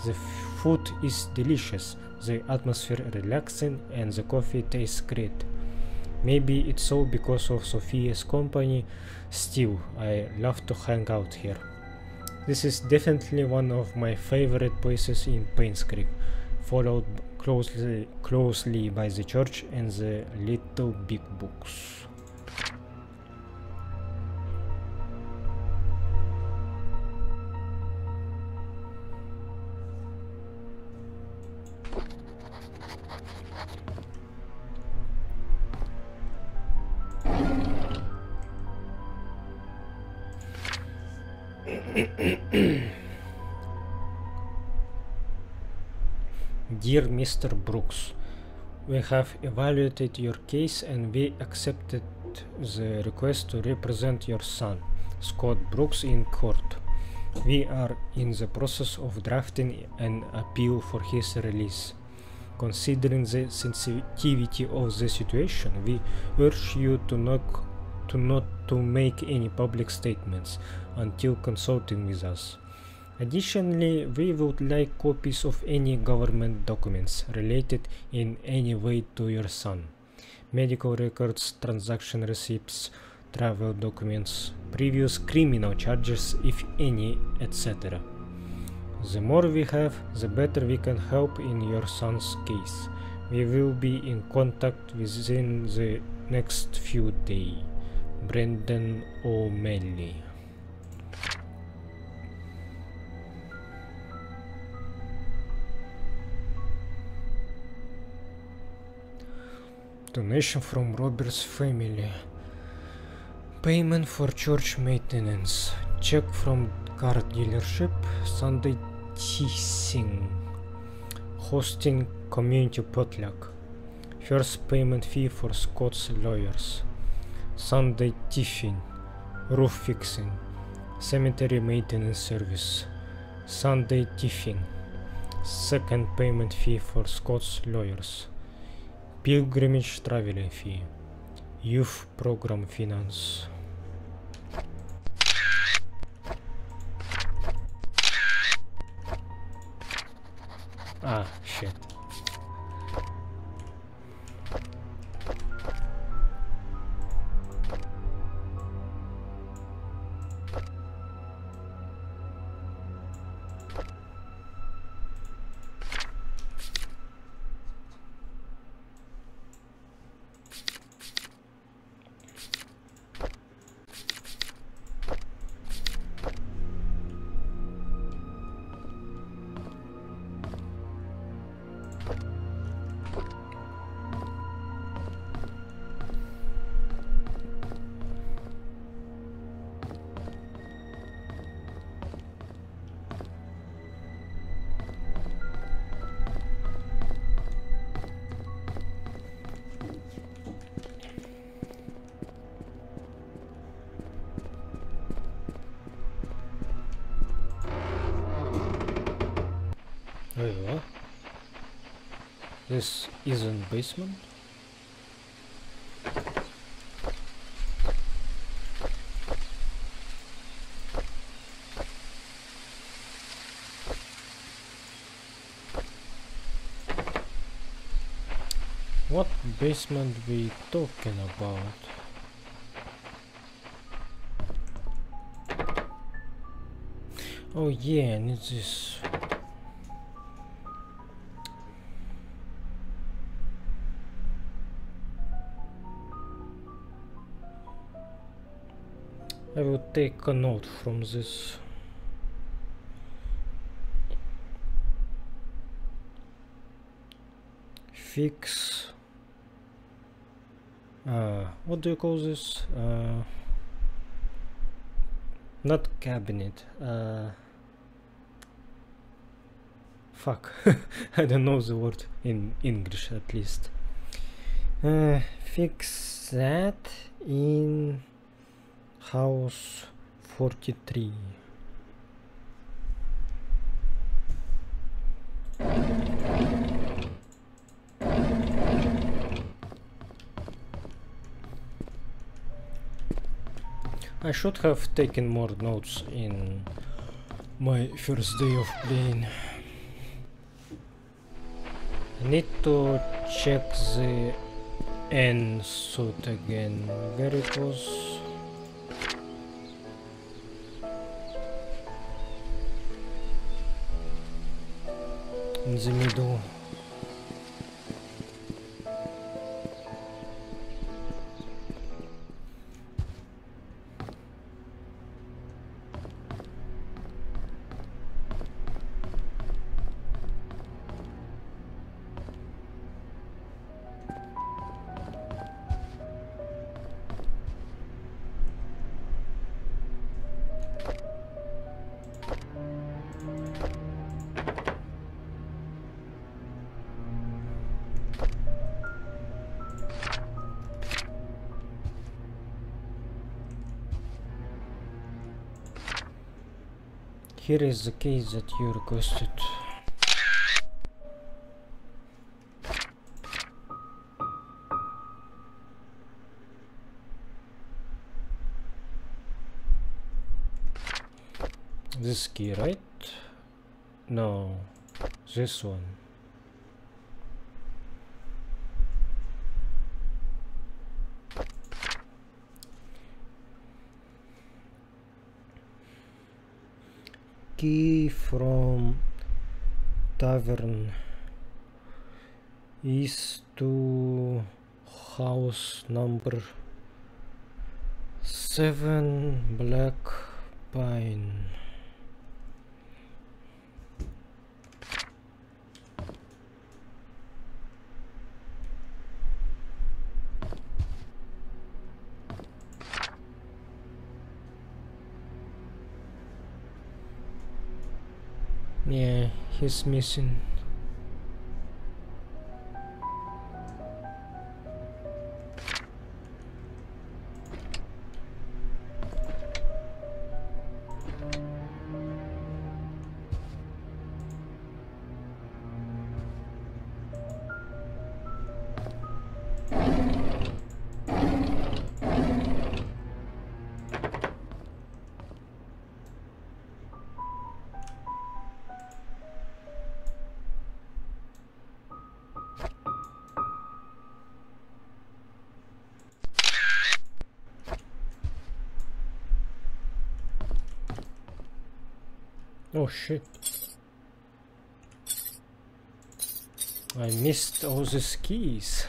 The food is delicious, the atmosphere relaxing, and the coffee tastes great. Maybe it's all because of Sophia's company. Still, I love to hang out here. This is definitely one of my favorite places in Painscreek, followed closely by the church and the Little Big Books. Dear Mr. Brooks, we have evaluated your case and we accepted the request to represent your son, Scott Brooks, in court. We are in the process of drafting an appeal for his release. Considering the sensitivity of the situation, we urge you to not to make any public statements until consulting with us. Additionally, we would like copies of any government documents related in any way to your son. Medical records, transaction receipts, travel documents, previous criminal charges if any, etc. The more we have, the better we can help in your son's case. We will be in contact within the next few days. Brendan O'Malley. Donation from Robert's family. Payment for church maintenance. Check from car dealership. Sunday teasing. Hosting community potluck. First payment fee for Scott's lawyers. Sunday tiffin. Roof fixing. Cemetery maintenance service. Sunday tiffin. Second payment fee for Scott's lawyers. Pilgrimage traveling fee. Youth program finance. Ah, shit. This isn't basement. What basement we talking about? Oh yeah, I need this. I will take a note from this. Fix. What do you call this? Not cabinet. Fuck. I don't know the word in English at least. Fix that in house 43. I should have taken more notes in my first day of playing. I need to check the N suit again. Where it was? In the middle. Here is the case that you requested. This key, right? No, this one. Key from tavern is to house number 7 Black Pine. Yeah, he's missing. Oh shit. I missed all the keys.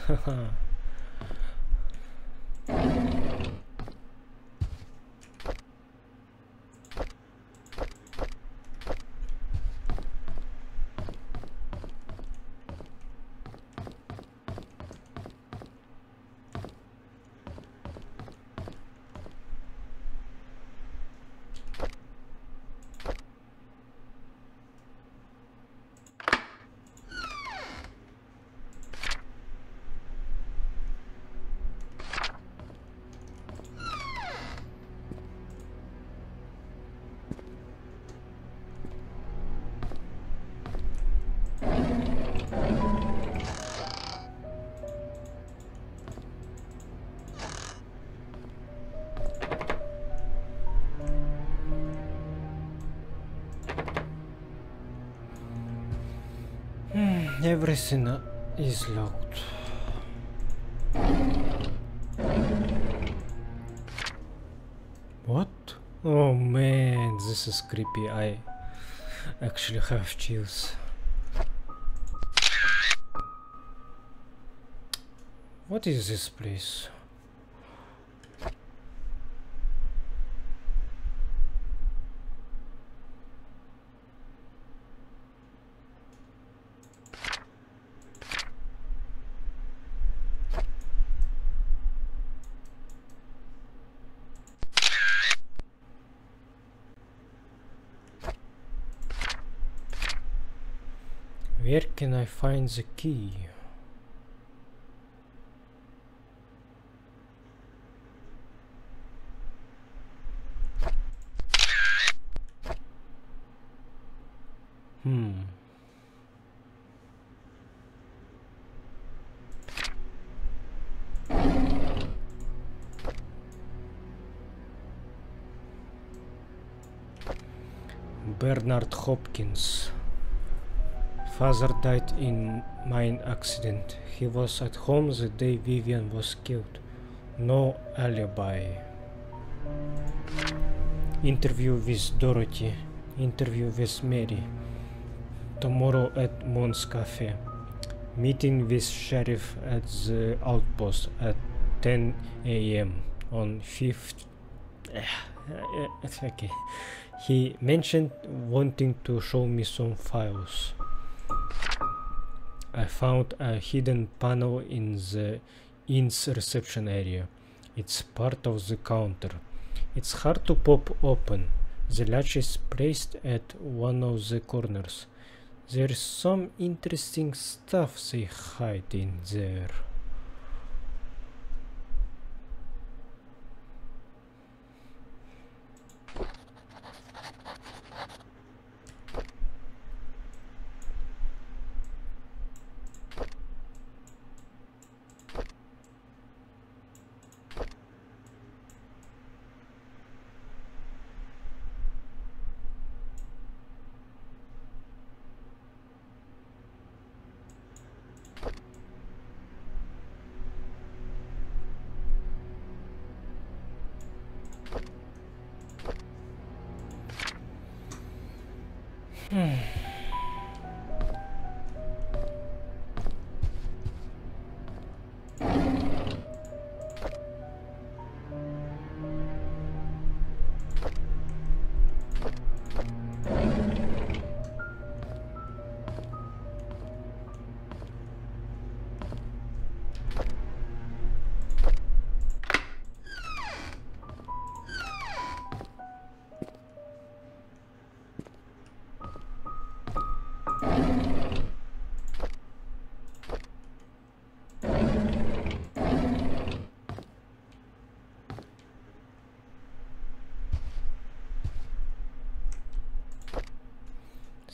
Everything is locked. What? Oh man, this is creepy. I actually have chills. What is this place? Where can I find the key? Bernard Hopkins. Father died in mine accident. He was at home the day Vivian was killed. No alibi. Interview with Dorothy. Interview with Mary. Tomorrow at Mon's Cafe. Meeting with sheriff at the outpost at 10 a.m. on 5th. Okay. He mentioned wanting to show me some files. I found a hidden panel in the inn's reception area. It's part of the counter. It's hard to pop open. The latch is placed at one of the corners. There's some interesting stuff they hide in there.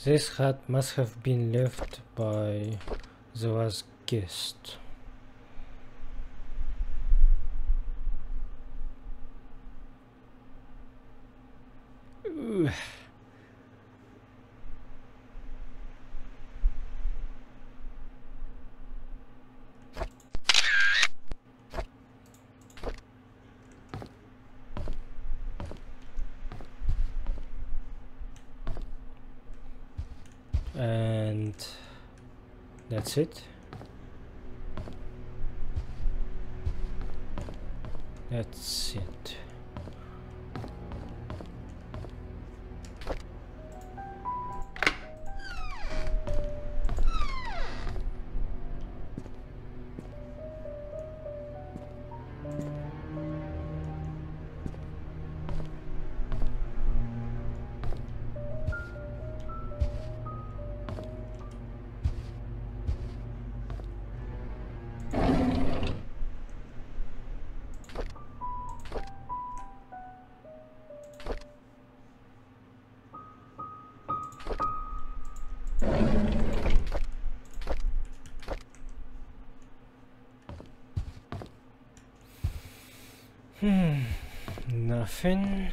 This hat must have been left by the last guest. Ugh. And that's it. That's it. Nothing.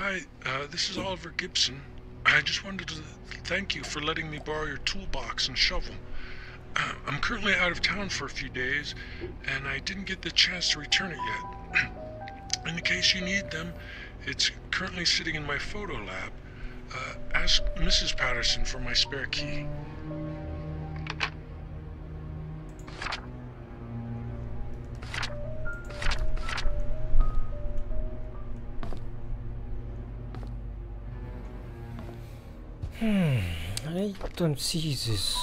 Hi, this is Oliver Gibson. I just wanted to thank you for letting me borrow your toolbox and shovel. I'm currently out of town for a few days, and I didn't get the chance to return it yet. In the case you need them, it's currently sitting in my photo lab. Ask Mrs. Patterson for my spare key. I don't see this.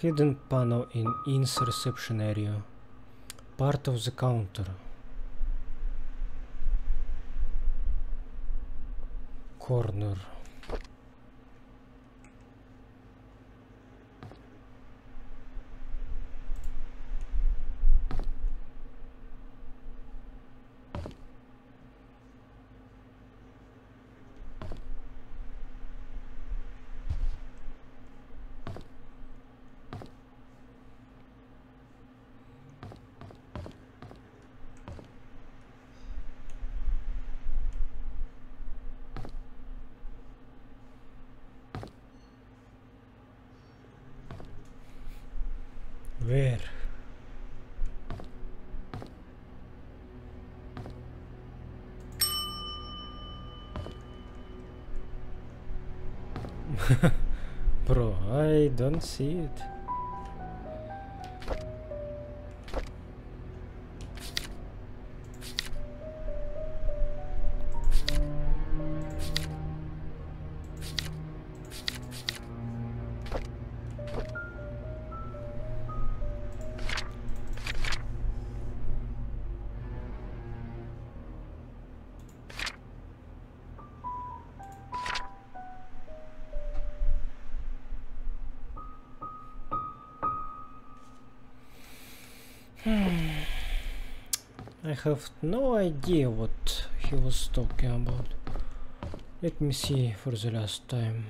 Hidden panel in ins reception area. Part of the counter. Corner. Where? Bro, I don't see it. I have no idea what he was talking about. Let me see for the last time.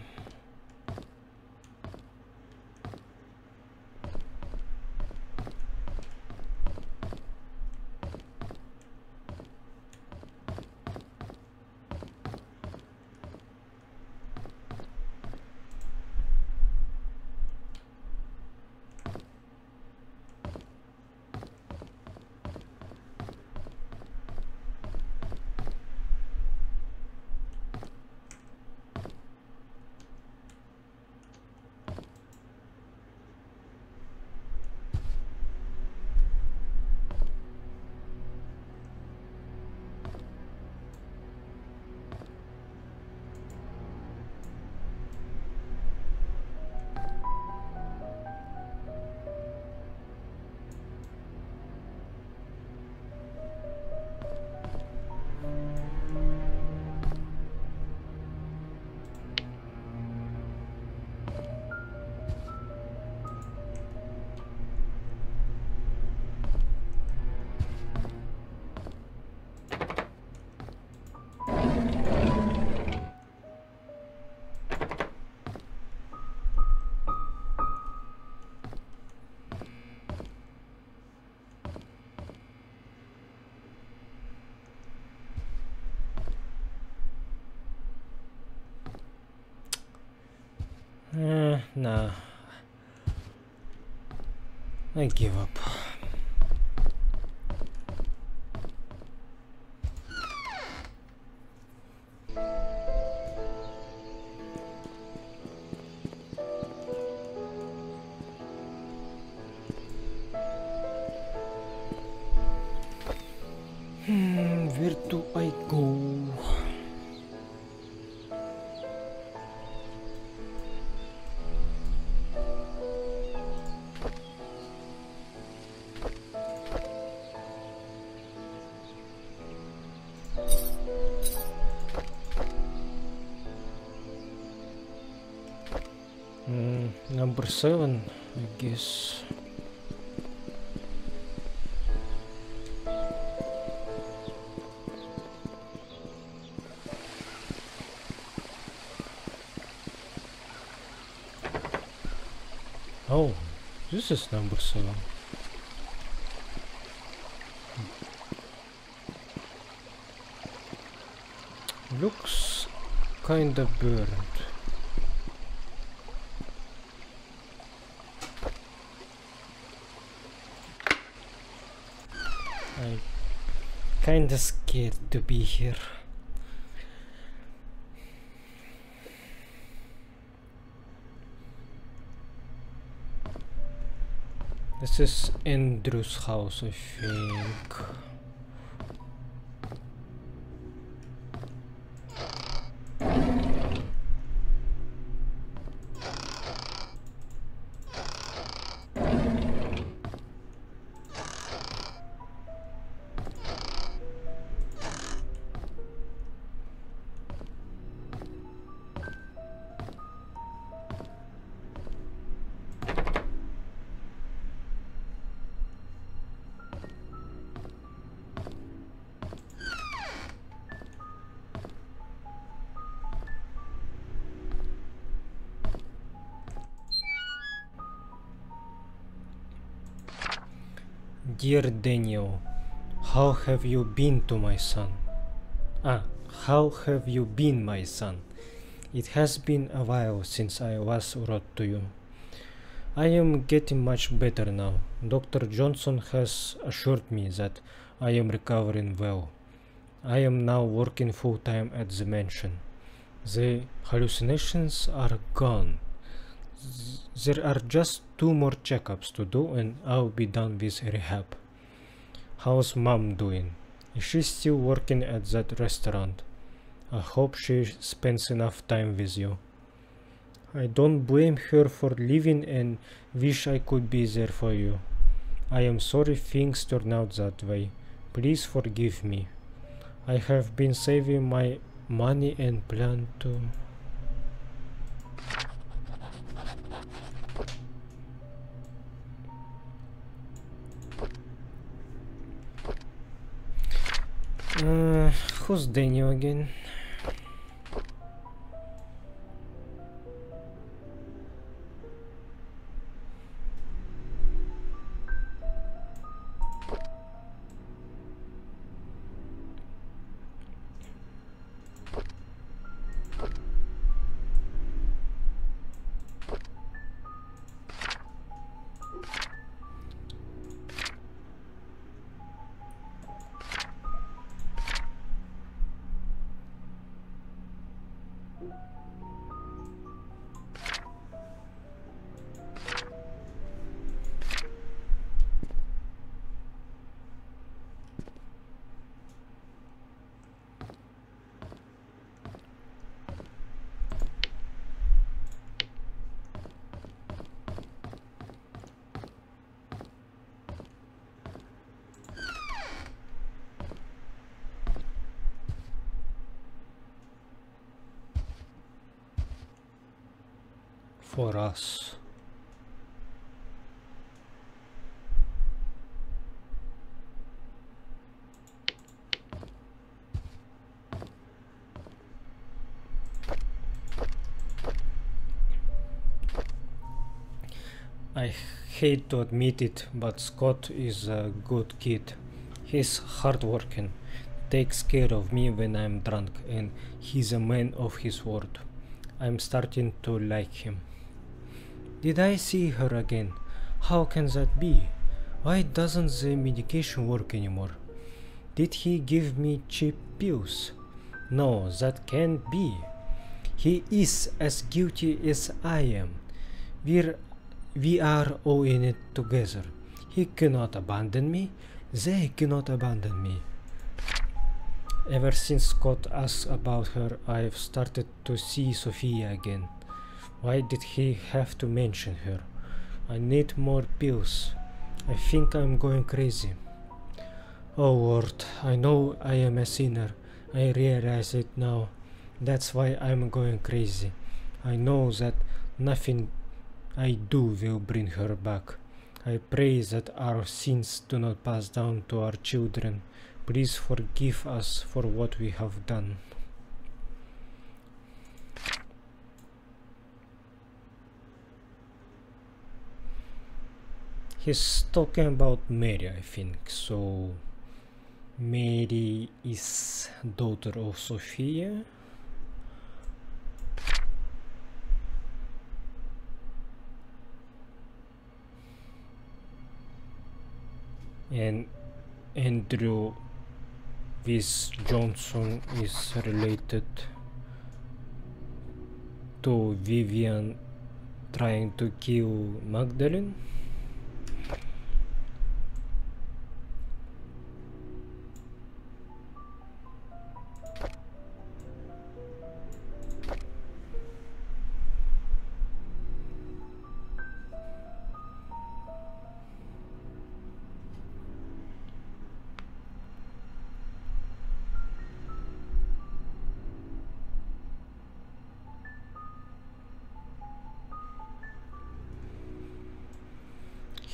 Nah. I give up. Where do I go? Number 7, I guess. Oh, this is number 7. Looks kinda burned. I'm kinda scared to be here. This is Andrew's house, I think. Dear Daniel, how have you been to my son? How have you been, my son? It has been a while since I was wrote to you. I am getting much better now. Dr. Johnson has assured me that I am recovering well. I am now working full-time at the mansion. The hallucinations are gone. There are just 2 more checkups to do and I'll be done with rehab. How's Mom doing? Is she still working at that restaurant? I hope she spends enough time with you. I don't blame her for leaving and wish I could be there for you. I am sorry things turned out that way. Please forgive me. I have been saving my money and plan to... who's Daniel again? For us. I hate to admit it, but Scott is a good kid. He's hardworking, takes care of me when I'm drunk, and he's a man of his word. I'm starting to like him. Did I see her again? How can that be? Why doesn't the medication work anymore? Did he give me cheap pills? No, that can't be. He is as guilty as I am. We are all in it together. He cannot abandon me. They cannot abandon me. Ever since Scott asked about her, I've started to see Sophia again. Why did he have to mention her? I need more pills. I think I'm going crazy. Oh Lord, I know I am a sinner. I realize it now. That's why I'm going crazy. I know that nothing I do will bring her back. I pray that our sins do not pass down to our children. Please forgive us for what we have done. He's talking about Mary, I think, so Mary is daughter of Sophia. And Andrew Wiss Johnson is related to Vivian trying to kill Magdalene.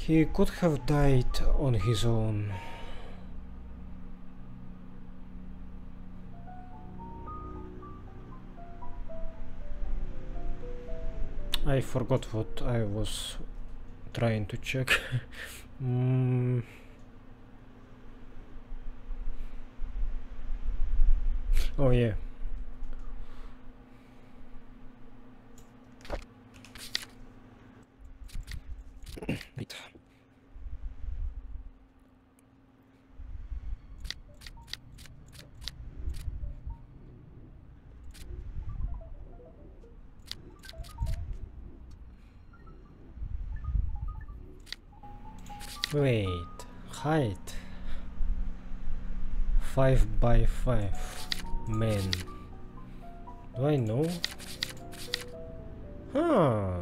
He could have died on his own. I forgot what I was trying to check. Oh yeah. Wait. Wait, height 5 by 5 men. Do I know? Huh.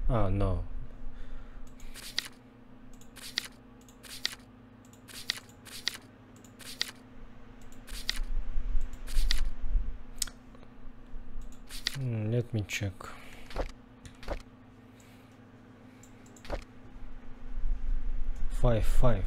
Oh no. Let me check. Five.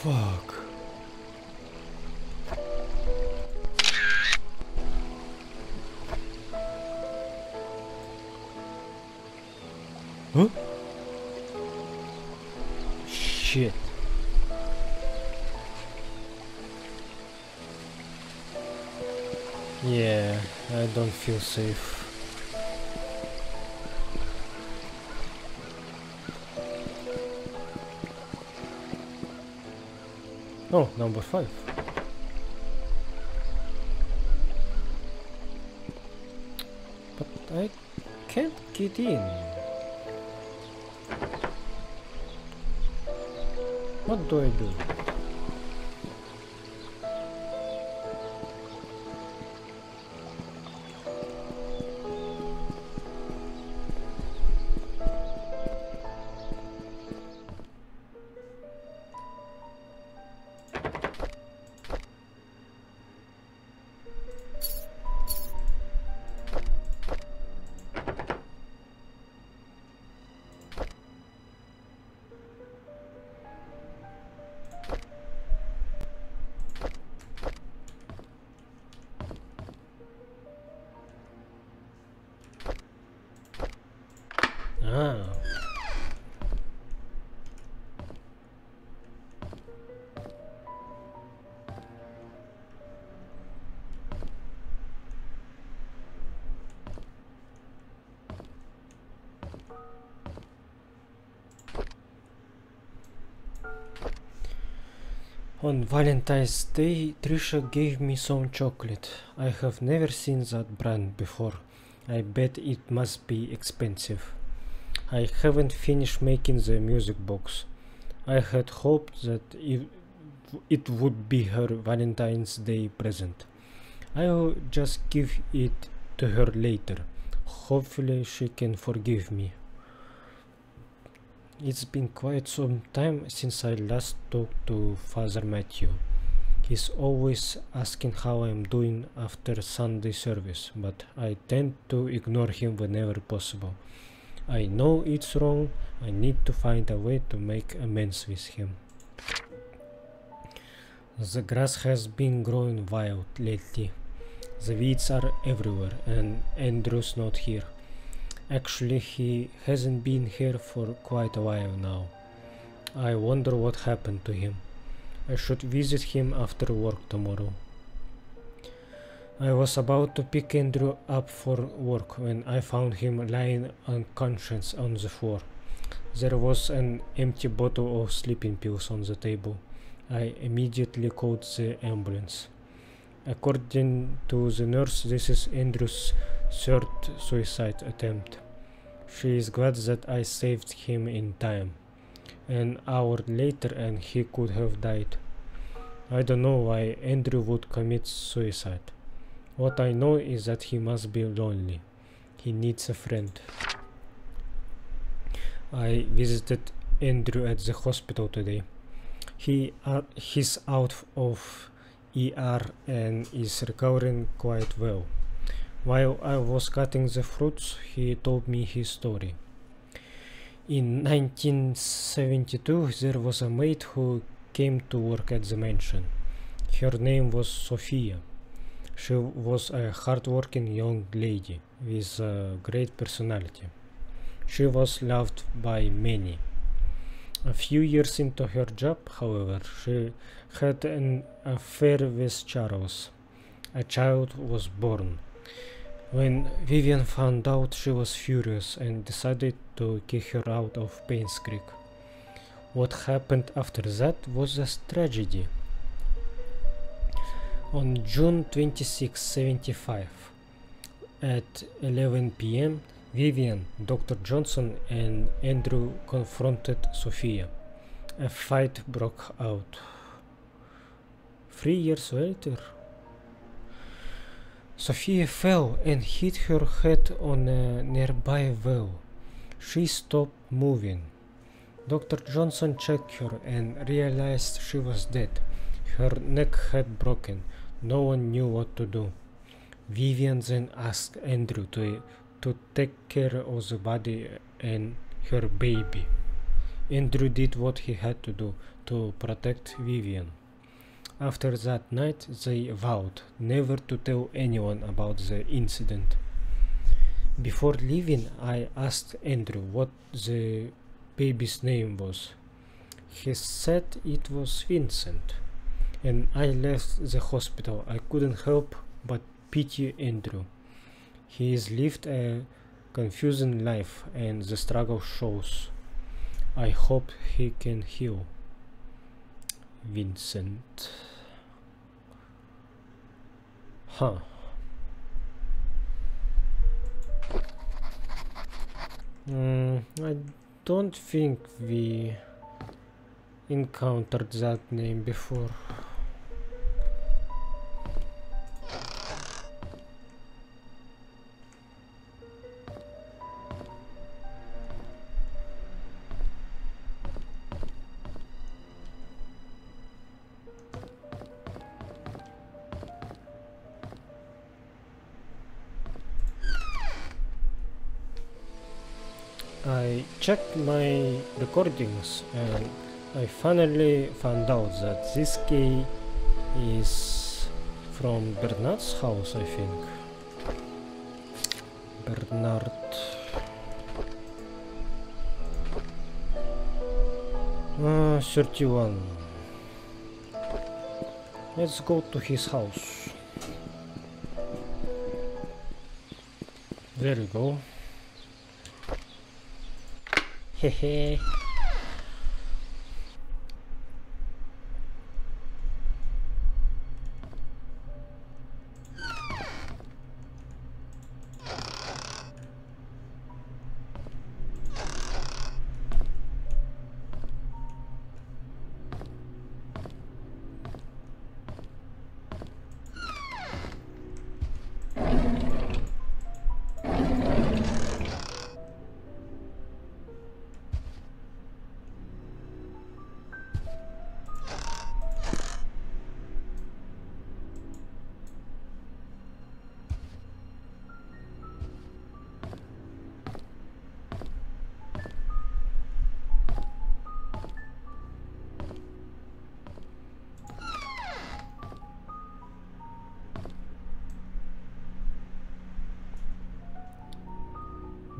Fuck. Huh? Shit. Yeah, I don't feel safe. Oh, number 5. But I can't get in. What do I do? Ah. On Valentine's Day, Trisha gave me some chocolate. I have never seen that brand before. I bet it must be expensive. I haven't finished making the music box. I had hoped that it would be her Valentine's Day present. I'll just give it to her later. Hopefully she can forgive me. It's been quite some time since I last talked to Father Matthew. He's always asking how I'm doing after Sunday service, but I tend to ignore him whenever possible. I know it's wrong. I need to find a way to make amends with him. The grass has been growing wild lately. The weeds are everywhere, and Andrew's not here. Actually, he hasn't been here for quite a while now. I wonder what happened to him. I should visit him after work tomorrow. I was about to pick Andrew up for work when I found him lying unconscious on the floor. There was an empty bottle of sleeping pills on the table. I immediately called the ambulance. According to the nurse, this is Andrew's third suicide attempt. She is glad that I saved him in time. An hour later and he could have died. I don't know why Andrew would commit suicide. What I know is that he must be lonely. He needs a friend. I visited Andrew at the hospital today. He's out of ER and is recovering quite well. While I was cutting the fruits, he told me his story. In 1972, there was a maid who came to work at the mansion. Her name was Sophia. She was a hard-working young lady with a great personality. She was loved by many. A few years into her job, however, she had an affair with Charles. A child was born. When Vivian found out, she was furious and decided to kick her out of Painscreek. What happened after that was a tragedy. On June 26, 75, at 11 p.m., Vivian, Dr. Johnson, and Andrew confronted Sophia. A fight broke out. 3 years later, Sophia fell and hit her head on a nearby well. She stopped moving. Dr. Johnson checked her and realized she was dead. Her neck had broken. No one knew what to do. Vivian then asked Andrew to take care of the body and her baby. Andrew did what he had to do to protect Vivian. After that night, they vowed never to tell anyone about the incident. Before leaving, I asked Andrew what the baby's name was. He said it was Vincent. And I left the hospital. I couldn't help but pity Andrew. He has lived a confusing life and the struggle shows. I hope he can heal. Vincent. Huh. I don't think we encountered that name before. I checked my recordings and I finally found out that this key is from Bernard's house, I think. Bernard. 31. Let's go to his house. There we go. Hehe.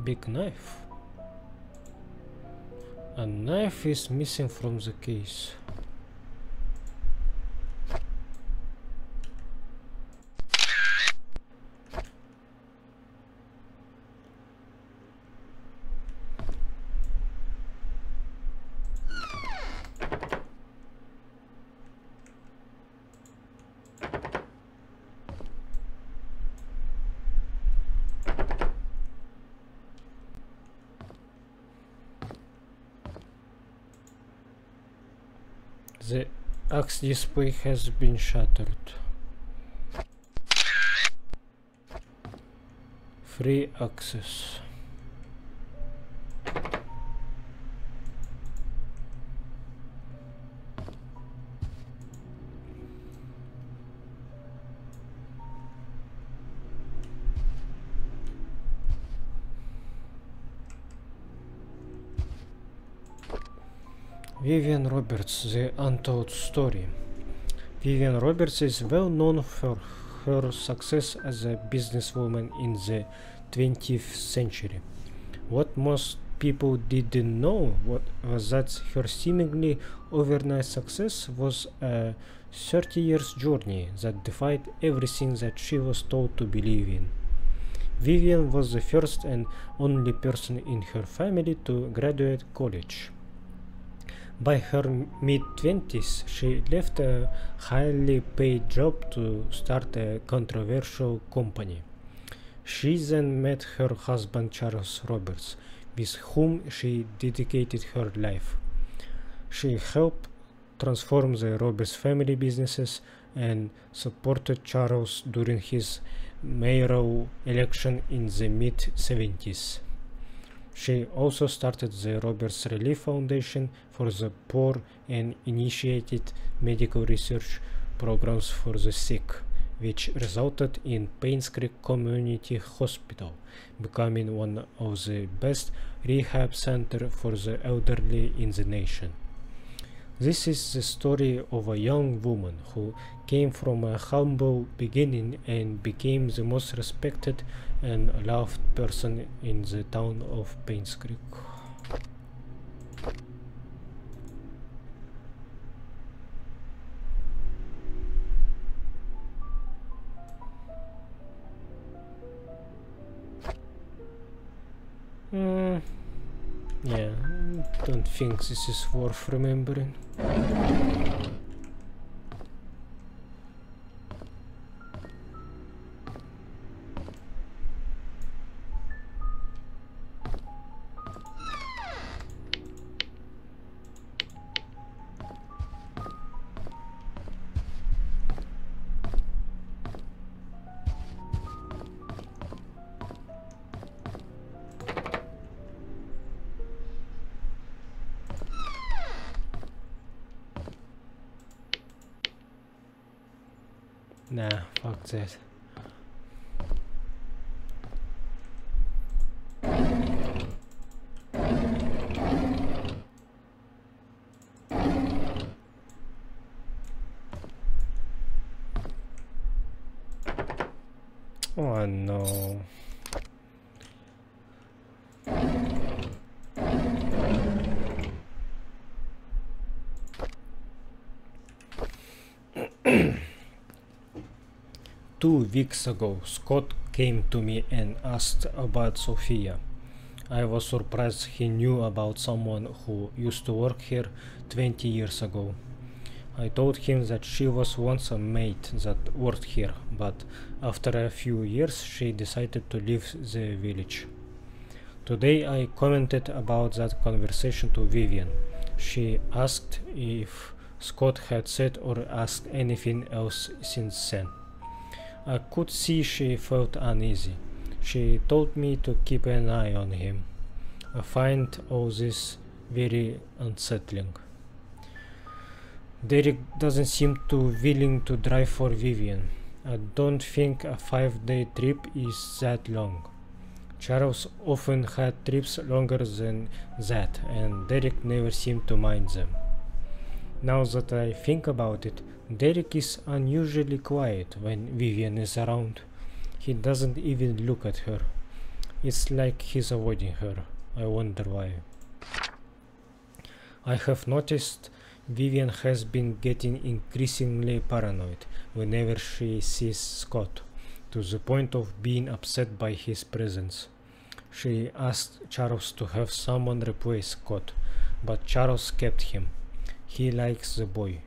Big knife. A knife is missing from the case. The axe display has been shattered. Free access. Vivian Roberts, The Untold Story. Vivian Roberts is well known for her success as a businesswoman in the 20th century. What most people didn't know was that her seemingly overnight success was a 30 years journey that defied everything that she was told to believe in. Vivian was the first and only person in her family to graduate college. By her mid-20s, she left a highly paid job to start a controversial company. She then met her husband Charles Roberts, with whom she dedicated her life. She helped transform the Roberts family businesses and supported Charles during his mayoral election in the mid-70s. She also started the Roberts Relief Foundation for the poor and initiated medical research programs for the sick, which resulted in Painscreek Community Hospital becoming one of the best rehab centers for the elderly in the nation. This is the story of a young woman who came from a humble beginning and became the most respected and loved person in the town of Painscreek. Yeah, don't think this is worth remembering. Nah, fuck that. Oh no. 2 weeks ago, Scott came to me and asked about Sophia. I was surprised he knew about someone who used to work here 20 years ago. I told him that she was once a maid that worked here, but after a few years she decided to leave the village. Today I commented about that conversation to Vivian. She asked if Scott had said or asked anything else since then. I could see she felt uneasy. She told me to keep an eye on him. I find all this very unsettling. Derek doesn't seem too willing to drive for Vivian. I don't think a 5-day trip is that long. Charles often had trips longer than that, and Derek never seemed to mind them. Now that I think about it, Derek is unusually quiet when Vivian is around. He doesn't even look at her. It's like he's avoiding her. I wonder why. I have noticed Vivian has been getting increasingly paranoid whenever she sees Scott, to the point of being upset by his presence. She asked Charles to have someone replace Scott, but Charles kept him. He likes the boy.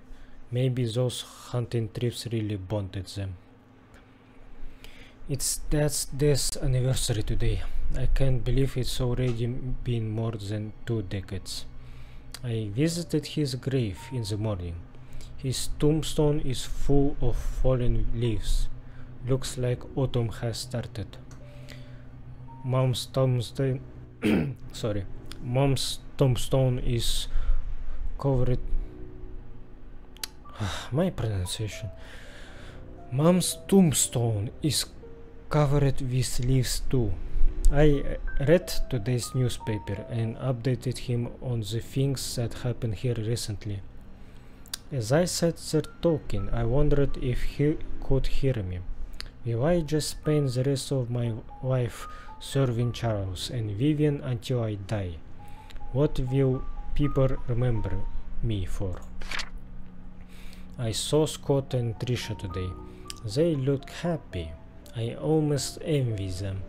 Maybe those hunting trips really bonded them. It's Dad's death anniversary today. I can't believe it's already been more than 2 decades. I visited his grave in the morning. His tombstone is full of fallen leaves. Looks like autumn has started. Mom's tombstone Mom's tombstone is covered my pronunciation. Mom's tombstone is covered with leaves too. I read today's newspaper and updated him on the things that happened here recently. As I sat there talking, I wondered if he could hear me. Will I just spend the rest of my life serving Charles and Vivian until I die? What will people remember me for? I saw Scott and Trisha today. They looked happy. I almost envy them.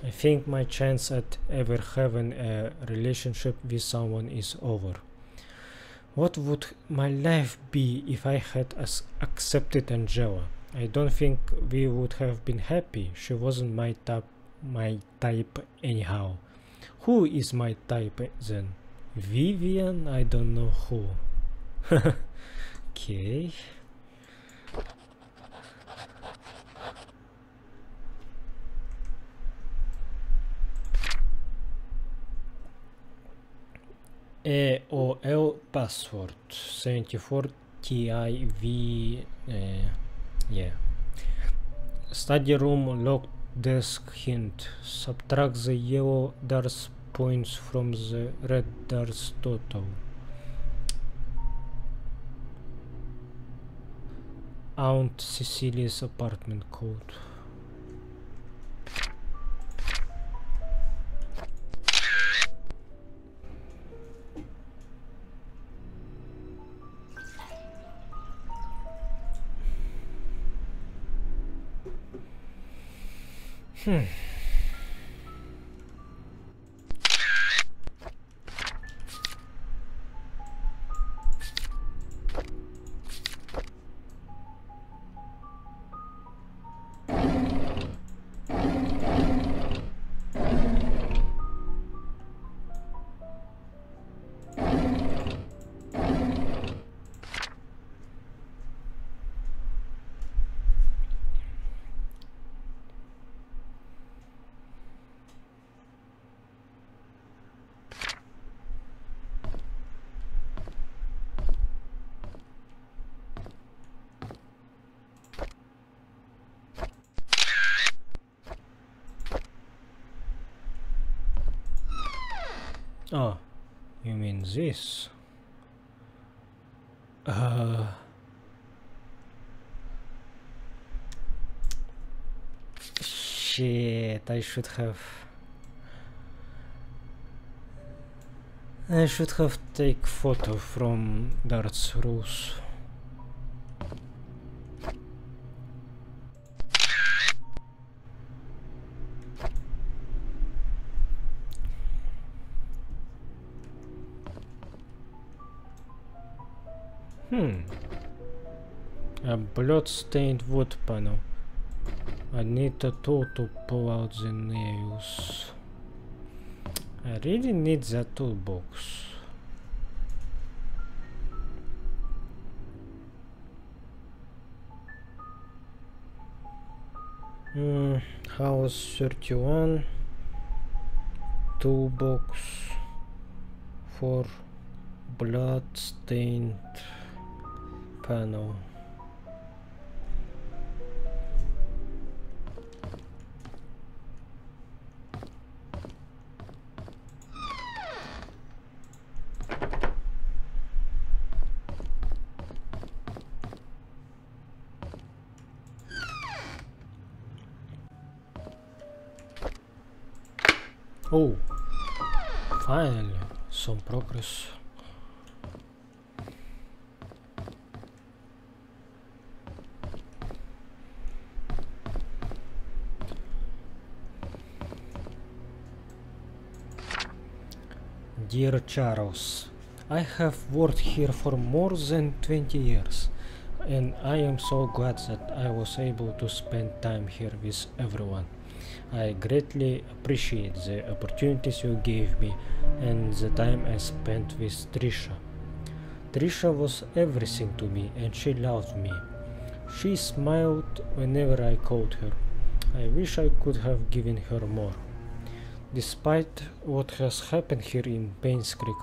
I think my chance at ever having a relationship with someone is over. What would my life be if I had accepted Angela? I don't think we would have been happy. She wasn't my type anyhow. Who is my type then? Vivian? I don't know who. Okay. AOL password 74 TIV. Yeah. Study room locked desk hint. Subtract the yellow darts points from the red darts total. Aunt Cecilia's apartment code. Oh, you mean this? Shit, I should have take photo from Dart's rules. A blood-stained wood panel. I need a tool to pull out the nails. I really need that toolbox. House 31. Toolbox for blood-stained panel. Oh, finally, some progress. Dear Charles, I have worked here for more than 20 years, and I am so glad that I was able to spend time here with everyone. I greatly appreciate the opportunities you gave me and the time I spent with Trisha. Trisha was everything to me and she loved me. She smiled whenever I called her. I wish I could have given her more. Despite what has happened here in Painscreek,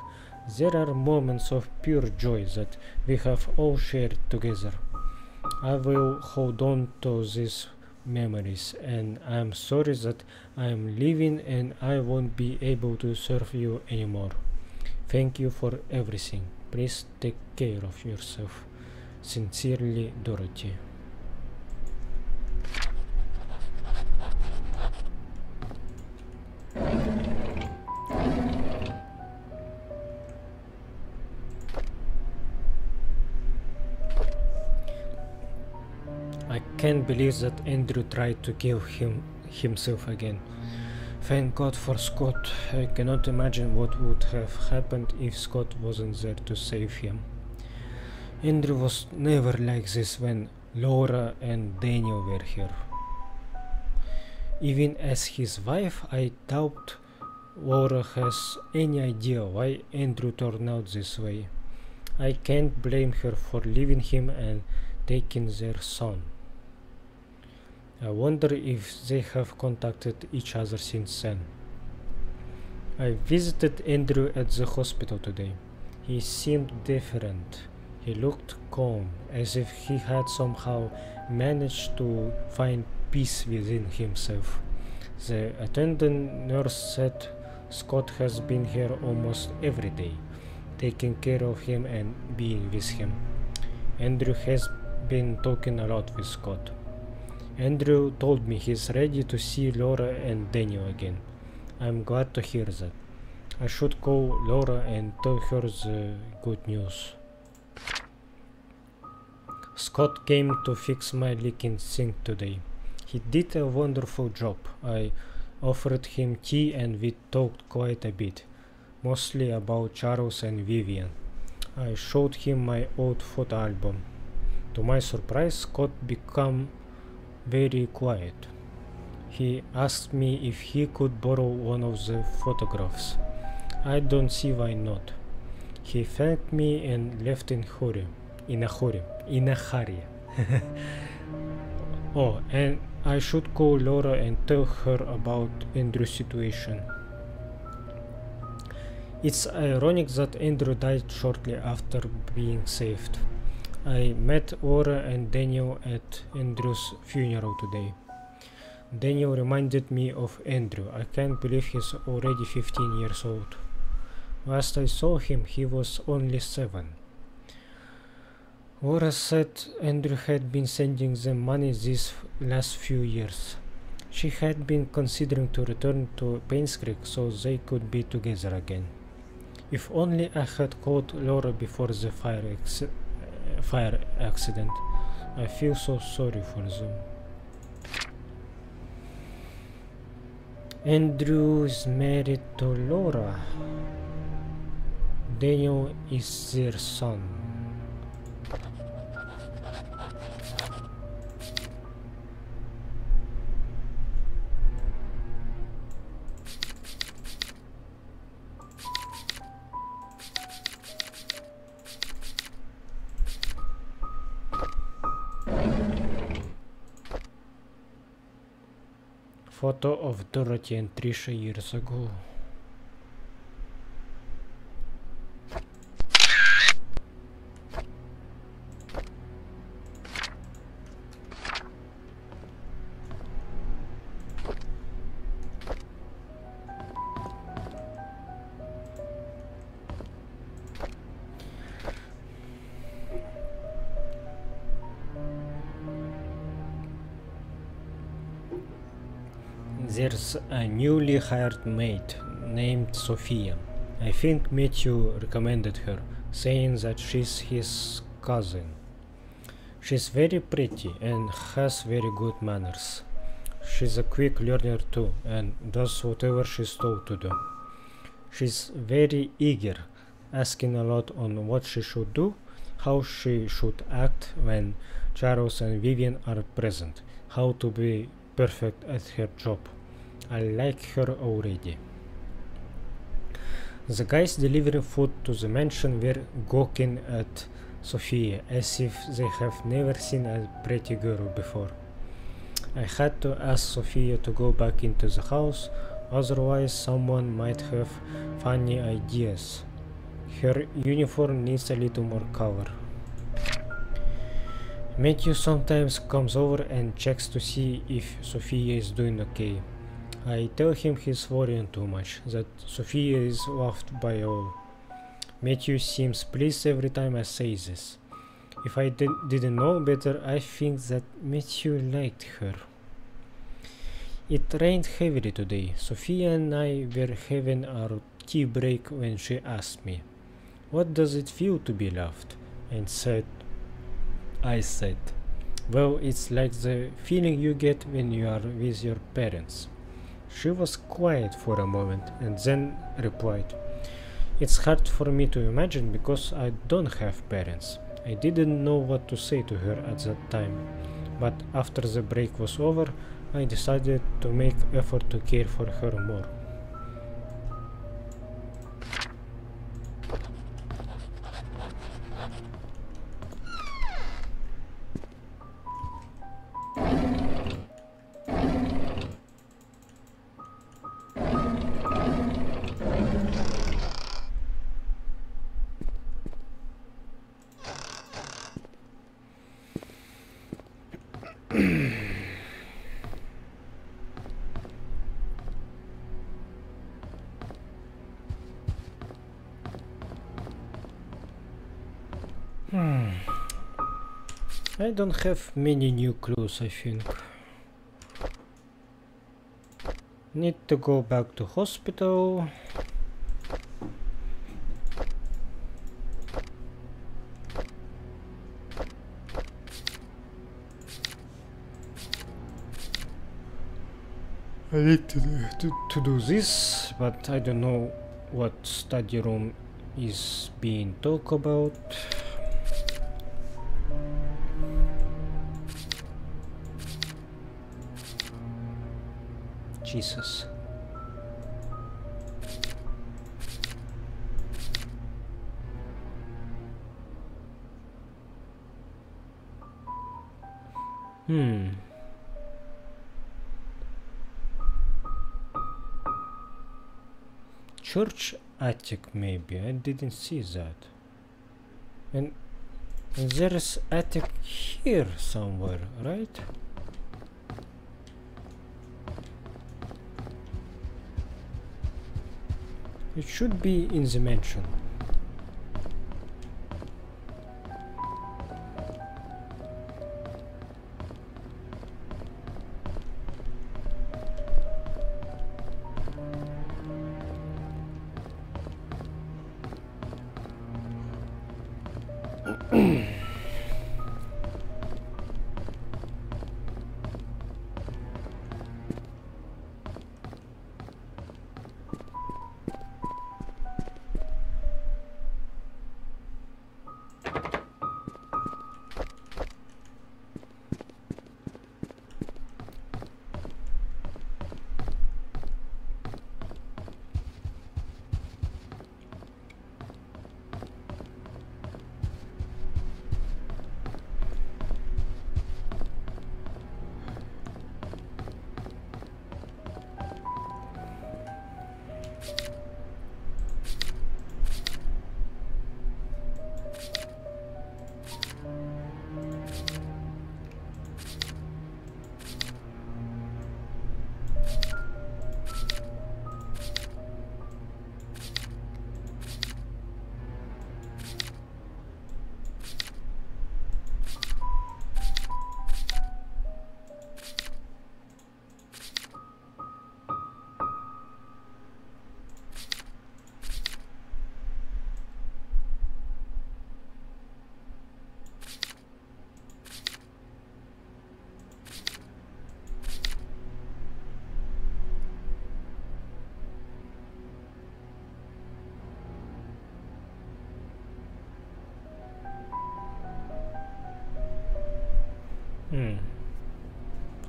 there are moments of pure joy that we have all shared together. I will hold on to these memories, and I am sorry that I am leaving and I won't be able to serve you anymore. Thank you for everything. Please take care of yourself. Sincerely, Dorothy. I can't believe that Andrew tried to kill himself again. Thank God for Scott. I cannot imagine what would have happened if Scott wasn't there to save him. Andrew was never like this when Laura and Daniel were here. Even as his wife, I doubt Laura has any idea why Andrew turned out this way. I can't blame her for leaving him and taking their son. I wonder if they have contacted each other since then. I visited Andrew at the hospital today. He seemed different. He looked calm, as if he had somehow managed to find peace within himself. The attendant nurse said Scott has been here almost every day, taking care of him and being with him. Andrew has been talking a lot with Scott. Andrew told me he's ready to see Laura and Daniel again. I'm glad to hear that. I should call Laura and tell her the good news. Scott came to fix my leaking sink today. He did a wonderful job. I offered him tea and we talked quite a bit, mostly about Charles and Vivian. I showed him my old photo album. To my surprise, Scott became very quiet. He asked me if he could borrow one of the photographs. I don't see why not. He thanked me and left in a hurry. Oh, and I should call Laura and tell her about Andrew's situation. It's ironic that Andrew died shortly after being saved. I met Laura and Daniel at Andrew's funeral today. Daniel reminded me of Andrew. I can't believe he's already 15 years old. Last I saw him, he was only 7. Laura said Andrew had been sending them money these last few years. She had been considering to return to Painscreek so they could be together again. If only I had called Laura before the fire accident. I feel so sorry for them. Andrew is married to Laura. Daniel is their son. Photo of Dorothy and Trisha years ago. There's a newly hired maid named Sophia. I think Matthew recommended her, saying that she's his cousin. She's very pretty and has very good manners. She's a quick learner too and does whatever she's told to do. She's very eager, asking a lot on what she should do, how she should act when Charles and Vivian are present, how to be perfect at her job. I like her already. The guys delivering food to the mansion were gawking at Sophia as if they have never seen a pretty girl before. I had to ask Sophia to go back into the house, otherwise someone might have funny ideas. Her uniform needs a little more color. Matthew sometimes comes over and checks to see if Sophia is doing okay. I tell him he's worrying too much, that Sophia is loved by all. Matthew seems pleased every time I say this. If I didn't know better, I think that Matthew liked her. It rained heavily today. Sophia and I were having our tea break when she asked me, "What does it feel to be loved?" I said, "Well, it's like the feeling you get when you are with your parents." She was quiet for a moment and then replied, "It's hard for me to imagine because I don't have parents." I didn't know what to say to her at that time, but after the break was over, I decided to make effort to care for her more. I don't have many new clues, I think. Need to go back to hospital. I need to do this, but I don't know what study room is being talked about. Jesus. Church attic, maybe. I didn't see that. And there's attic here somewhere, right? It should be in the mansion.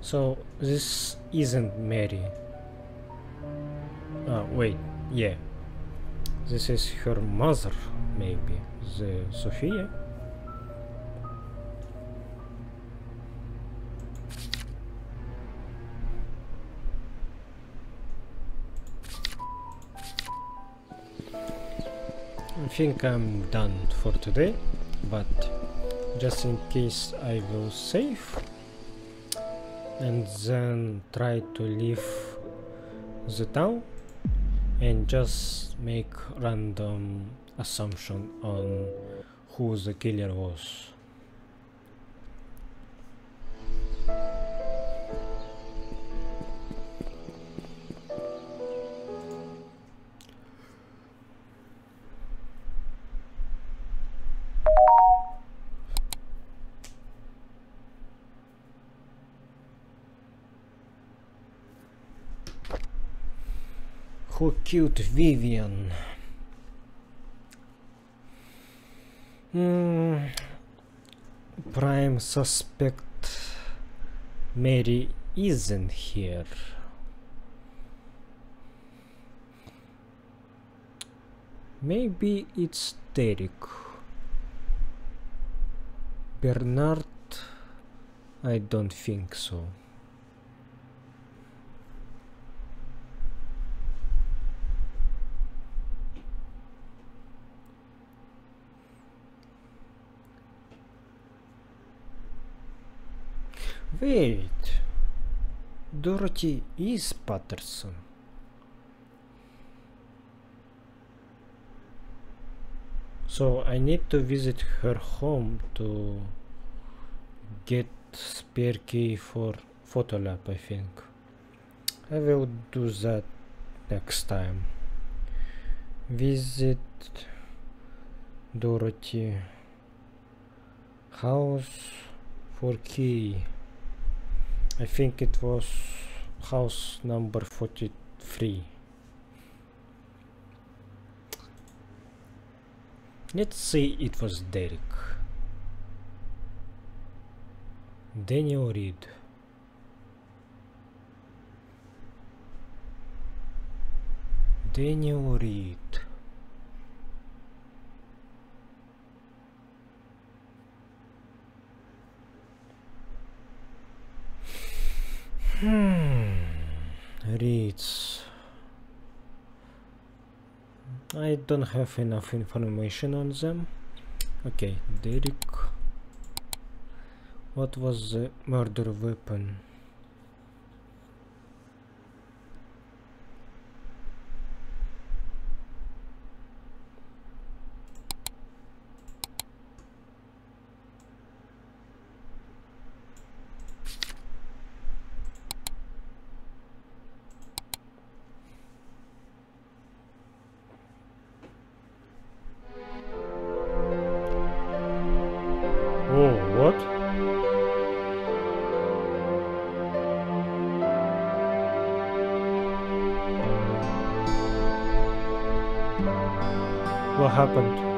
So this isn't Mary. Wait, yeah. This is her mother, maybe. The Sophia? I think I'm done for today, but just in case I will save and then try to leave the town and just make random assumption on who the killer was. Who killed Vivian? Prime suspect Mary isn't here. Maybe it's Derek. Bernard? I don't think so. Wait, Dorothy is Patterson. So I need to visit her home to get spare key for Photolab, I think. I will do that next time. Visit Dorothy house for key. I think it was house number 43. Let's say it was Derek. Daniel Reed. Daniel Reed. Reads. I don't have enough information on them. Okay, Derek. What was the murder weapon? What happened?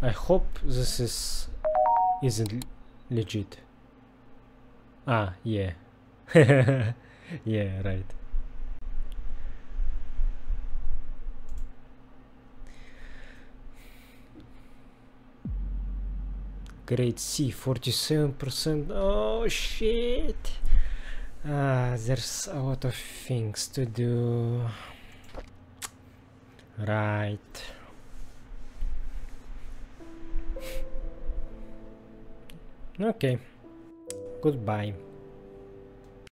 I hope this isn't legit. Ah, yeah. Yeah, right. Grade C, 47%. Oh shit. There's a lot of things to do. Right. Okay. Goodbye.